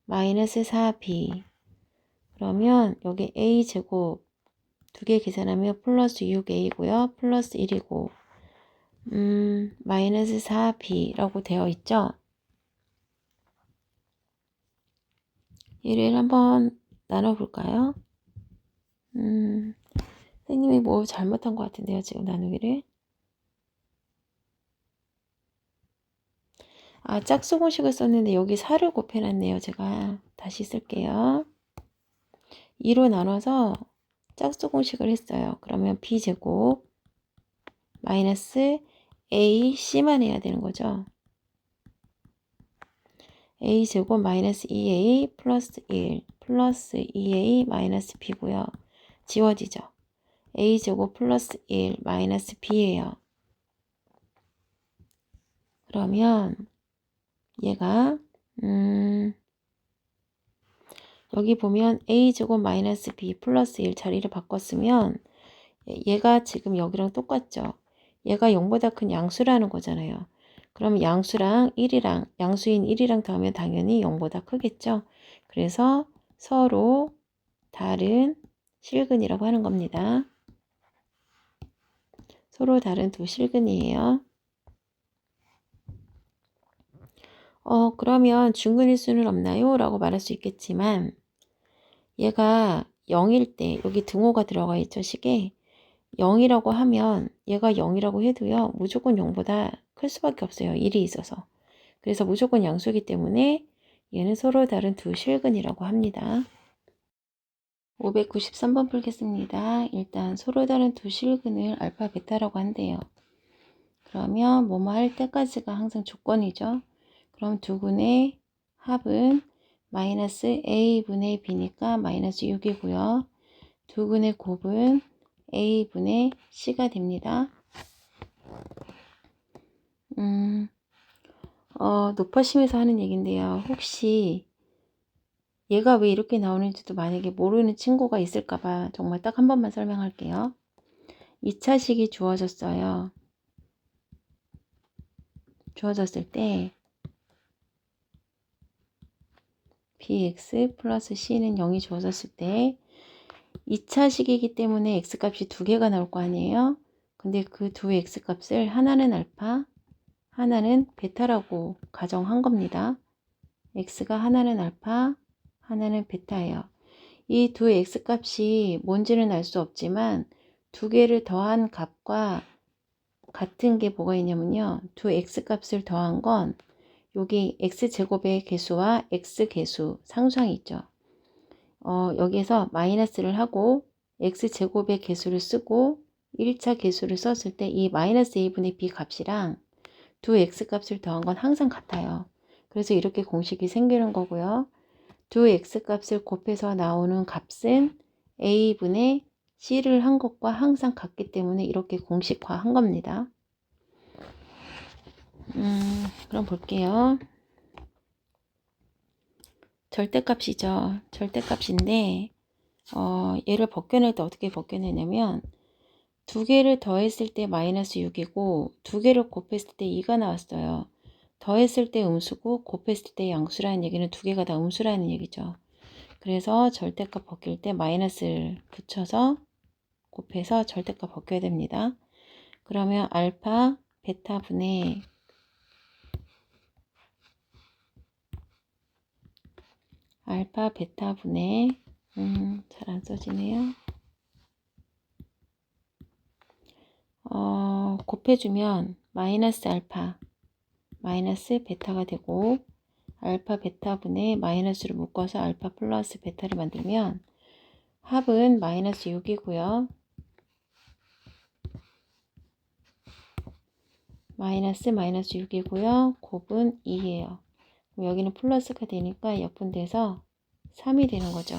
마이너스 4b 그러면 여기 a제곱 두 개 계산하면 플러스 6a고요. 플러스 1이고 마이너스 4b라고 되어 있죠. 얘를 한번 나눠볼까요? 선생님이 뭐 잘못한 것 같은데요. 지금 나누기를. 짝수 공식을 썼는데 여기 4를 곱해놨네요. 제가 다시 쓸게요. 2로 나눠서 짝수 공식을 했어요. 그러면 b제곱 마이너스 ac만 해야 되는 거죠. a제곱 마이너스 2a 플러스 1 플러스 2a 마이너스 b고요. 지워지죠. a제곱 플러스 1 마이너스 b예요. 그러면 얘가 여기 보면 a제곱 마이너스 b 플러스 1 자리를 바꿨으면 얘가 지금 여기랑 똑같죠. 얘가 0보다 큰 양수라는 거잖아요. 그러면 양수랑 1이랑 양수인 1이랑 더하면 당연히 0보다 크겠죠. 그래서 서로 다른 실근이라고 하는 겁니다. 서로 다른 두 실근이에요. 그러면 중근일 수는 없나요? 라고 말할 수 있겠지만 얘가 0일 때 여기 등호가 들어가 있죠. 식에 0이라고 하면 얘가 0이라고 해도요. 무조건 0보다 클 수밖에 없어요. 1이 있어서. 그래서 무조건 양수이기 때문에 얘는 서로 다른 두 실근이라고 합니다. 593번 풀겠습니다. 일단 서로 다른 두 실근을 알파 베타라고 한대요. 그러면 뭐뭐 할 때까지가 항상 조건이죠. 그럼 두 근의 합은 마이너스 a분의 b니까 마이너스 6이고요. 두 근의 곱은 a분의 c가 됩니다. 높아심에서 하는 얘긴데요. 혹시 얘가 왜 이렇게 나오는지도 만약에 모르는 친구가 있을까봐 정말 딱 한 번만 설명할게요. 2차식이 주어졌어요. 주어졌을 때 bx 플러스 c는 0이 주어졌을 때 2차식이기 때문에 x값이 두 개가 나올 거 아니에요. 근데 그 두 x값을 하나는 알파, 하나는 베타라고 가정한 겁니다. x가 하나는 알파, 하나는 베타예요. 이 두 x값이 뭔지는 알 수 없지만 두 개를 더한 값과 같은 게 뭐가 있냐면요. 두 x값을 더한 건 여기 x제곱의 개수와 x개수 상수항이 있죠. 여기에서 마이너스를 하고 x제곱의 개수를 쓰고 1차 개수를 썼을 때 이 마이너스 a분의 b 값이랑 두 x값을 더한 건 항상 같아요. 그래서 이렇게 공식이 생기는 거고요. 두 x값을 곱해서 나오는 값은 a분의 c를 한 것과 항상 같기 때문에 이렇게 공식화한 겁니다. 그럼 볼게요. 절대값이죠. 절대값인데 얘를 벗겨낼 때 어떻게 벗겨내냐면 두 개를 더했을 때 마이너스 6이고 두 개를 곱했을 때 2가 나왔어요. 더했을 때 음수고 곱했을 때 양수라는 얘기는 두 개가 다 음수라는 얘기죠. 그래서 절대값 벗길 때 마이너스를 붙여서 곱해서 절대값 벗겨야 됩니다. 그러면 알파 베타 분의 알파 베타 분의 잘 안 써지네요. 곱해주면 마이너스 알파 마이너스 베타가 되고 알파 베타 분의 마이너스를 묶어서 알파 플러스 베타를 만들면 합은 마이너스 6이고요. 마이너스 6이고요. 곱은 2예요. 여기는 플러스가 되니까 약분돼서 3이 되는 거죠.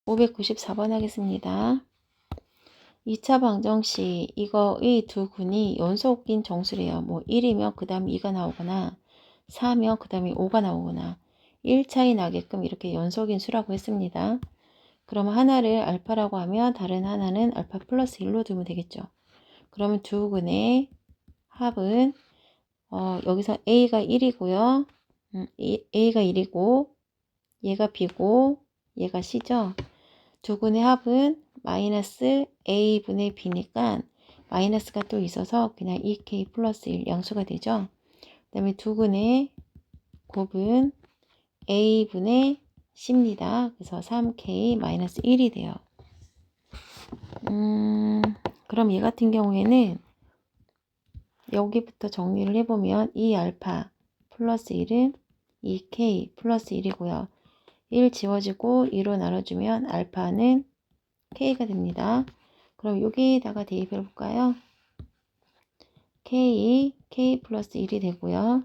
594번 하겠습니다. 2차 방정식 이거의 두 군이 연속인 정수래요. 뭐 1이면 그 다음에 2가 나오거나 4면 그 다음에 5가 나오거나 1차이 나게끔 이렇게 연속인 수라고 했습니다. 그러면 하나를 알파라고 하면 다른 하나는 알파 플러스 1로 두면 되겠죠. 그러면 두 군의 합은 여기서 A가 1이고요. A가 1이고 얘가 B고 얘가 C죠. 두 군의 합은 마이너스 A분의 B니까 마이너스가 또 있어서 그냥 2K 플러스 1 양수가 되죠. 그 다음에 두 군의 곱은 A분의 C입니다. 그래서 3K 마이너스 1이 돼요. 그럼 얘 같은 경우에는 여기부터 정리를 해보면 2알파 플러스 1은 2K 플러스 1이고요. 1 지워지고 2로 나눠주면 알파는 K가 됩니다. 그럼 여기다가 대입해 볼까요? K 플러스 1이 되고요.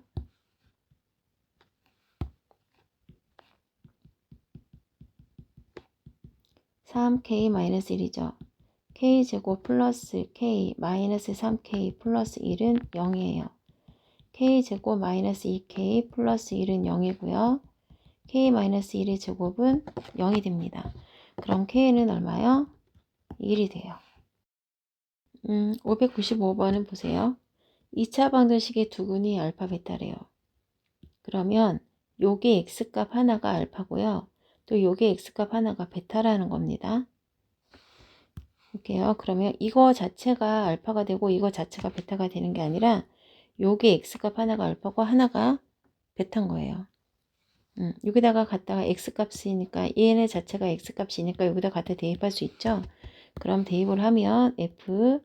(3K) 마이너스 1이죠. K제곱 플러스 K 마이너스 3K 플러스 1은 0이에요. K제곱 마이너스 2K 플러스 1은 0이고요. K 마이너스 1의 제곱은 0이 됩니다. 그럼 K는 얼마요? 1이 돼요. 595번은 보세요. 2차 방정식의 두 군이 알파 베타래요. 그러면 요게 x값 하나가 알파고요. 또 요게 x값 하나가 베타라는 겁니다. 볼게요. 그러면 이거 자체가 알파가 되고 이거 자체가 베타가 되는 게 아니라 요게 x값 하나가 알파고 하나가 베타인 거예요. 여기다가 갖다가 x값이니까 얘네 자체가 x값이니까 여기다 갖다 대입할 수 있죠. 그럼 대입을 하면 f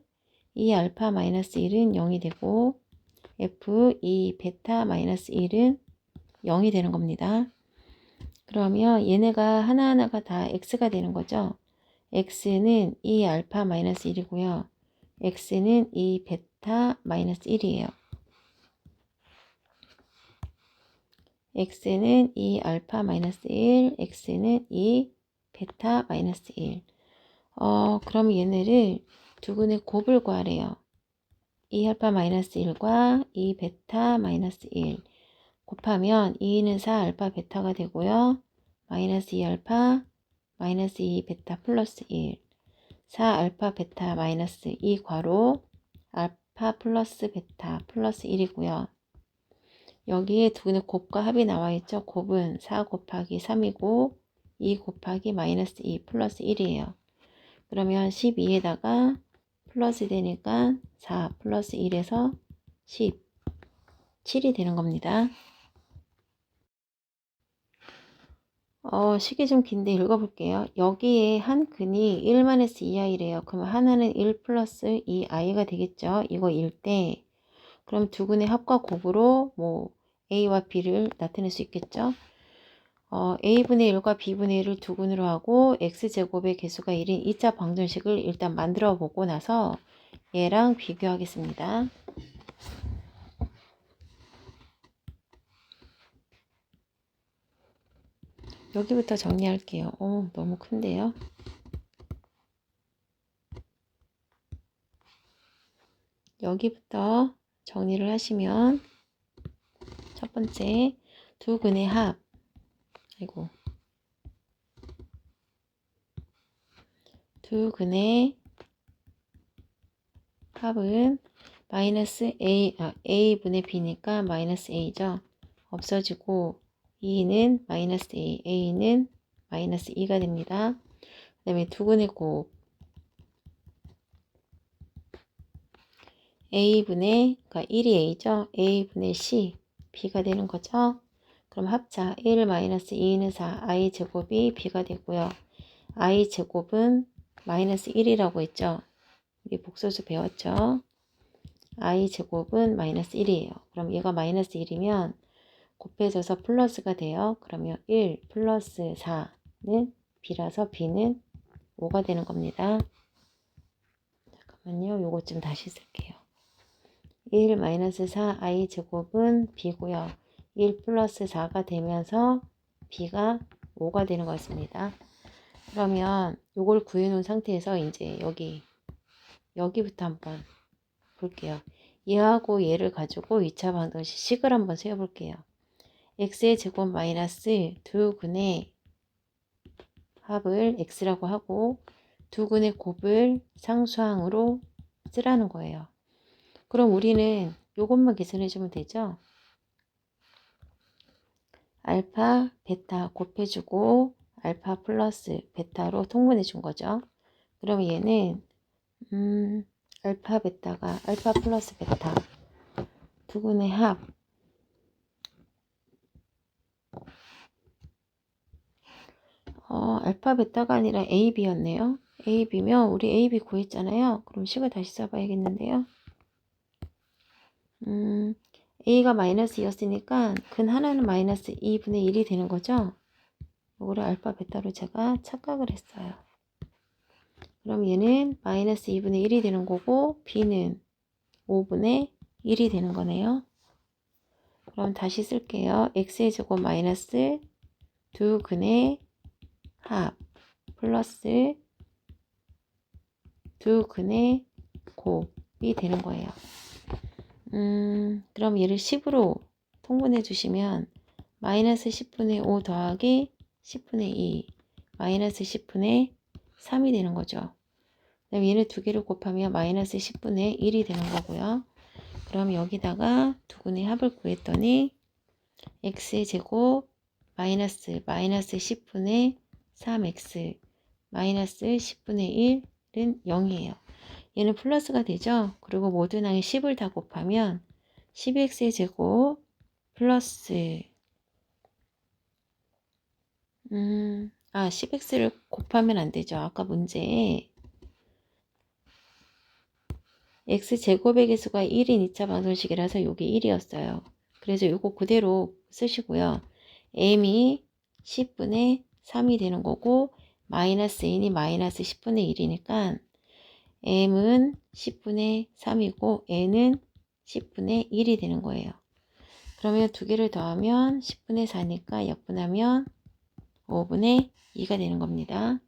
2 알파 마이너스 1은 0이 되고 f 2 베타 마이너스 1은 0이 되는 겁니다. 그러면 얘네가 하나하나가 다 x가 되는 거죠. x는 2 알파 마이너스 1이고요. x는 2 베타 마이너스 1이에요. x는 2 알파 마이너스 1, x는 2 베타 마이너스 1. 그럼 얘네를 두 군의 곱을 구하래요. 2알파 마이너스 1과 2베타 마이너스 1 곱하면 2는 4알파 베타가 되고요. 마이너스 2알파 마이너스 2베타 플러스 1 4알파 베타 마이너스 2 괄호 알파 플러스 베타 플러스 1이고요. 여기에 두 개의 곱과 합이 나와 있죠. 곱은 4 곱하기 3이고 2 곱하기 마이너스 2 플러스 1이에요. 그러면 12에다가 플러스 되니까 4 플러스 1에서 17이 되는 겁니다. 식이 좀 긴데 읽어볼게요. 여기에 한 근이 1-2i래요. 그럼 하나는 1 플러스 2i가 되겠죠. 이거 1대 그럼 두 근의 합과 곱으로 뭐 a와 b를 나타낼 수 있겠죠. a분의 1과 b분의 1을 두 근으로 하고 x제곱의 개수가 1인 2차 방정식을 일단 만들어 보고 나서 얘랑 비교하겠습니다. 여기부터 정리할게요. 너무 큰데요. 여기부터 정리를 하시면 첫 번째 두 근의 합 두 근의 합은 마이너스 a분의 b니까 마이너스 a죠. 없어지고 2는 마이너스 a, a는 마이너스 2가 됩니다. 그 다음에 두 근의 곱 a분의 그러니까 1이 a죠. a분의 c, b가 되는 거죠. 그럼 합차 1 마이너스 2는 4, i 제곱이 b가 되고요. i 제곱은 마이너스 1이라고 했죠. 우리 복소수 배웠죠. i 제곱은 마이너스 1이에요. 그럼 얘가 마이너스 1이면 곱해져서 플러스가 돼요. 그러면 1 플러스 4는 b라서 b는 5가 되는 겁니다. 잠깐만요. 요거 좀 다시 쓸게요. 1 마이너스 4 i 제곱은 b고요. 1 플러스 4가 되면서 b가 5가 되는 것입니다. 그러면 요걸 구해놓은 상태에서 이제 여기부터 한번 볼게요. 얘하고 얘를 가지고 2차 방정식 식을 한번 세워볼게요. x의 제곱 마이너스 두 근의 합을 x라고 하고 두 근의 곱을 상수항으로 쓰라는 거예요. 그럼 우리는 요것만 계산해주면 되죠. 알파, 베타 곱해주고 알파 플러스 베타로 통분해 준 거죠. 그럼 얘는 알파 베타가 알파 플러스 베타 두 근의 합 알파 베타가 아니라 AB였네요. AB면 우리 AB 구했잖아요. 그럼 식을 다시 써봐야겠는데요. A가 마이너스였으니까 근 하나는 마이너스 2분의 1이 되는 거죠. 이거를 알파 베타로 제가 착각을 했어요. 그럼 얘는 마이너스 2분의 1이 되는 거고 B는 5분의 1이 되는 거네요. 그럼 다시 쓸게요. X의 제곱 마이너스 두 근의 합 플러스 두 근의 곱이 되는 거예요. 그럼 얘를 10으로 통분해 주시면 마이너스 10분의 5 더하기 10분의 2 마이너스 10분의 3이 되는 거죠. 그다음 얘를 두 개를 곱하면 마이너스 10분의 1이 되는 거고요. 그럼 여기다가 두 근의 합을 구했더니 x의 제곱 마이너스 10분의 3x 마이너스 10분의 1은 0이에요. 얘는 플러스가 되죠. 그리고 모든 항에 10을 다 곱하면 12x의 제곱 플러스 10x를 곱하면 안 되죠. 아까 문제에 x제곱의 개수가 1인 2차 방정식이라서 여기 1이었어요. 그래서 이거 그대로 쓰시고요. m이 10분의 3이 되는 거고 마이너스 n이 마이너스 10분의 1이니까 m은 10분의 3이고 n은 10분의 1이 되는 거예요. 그러면 두 개를 더하면 10분의 4니까 역분하면 5분의 2가 되는 겁니다.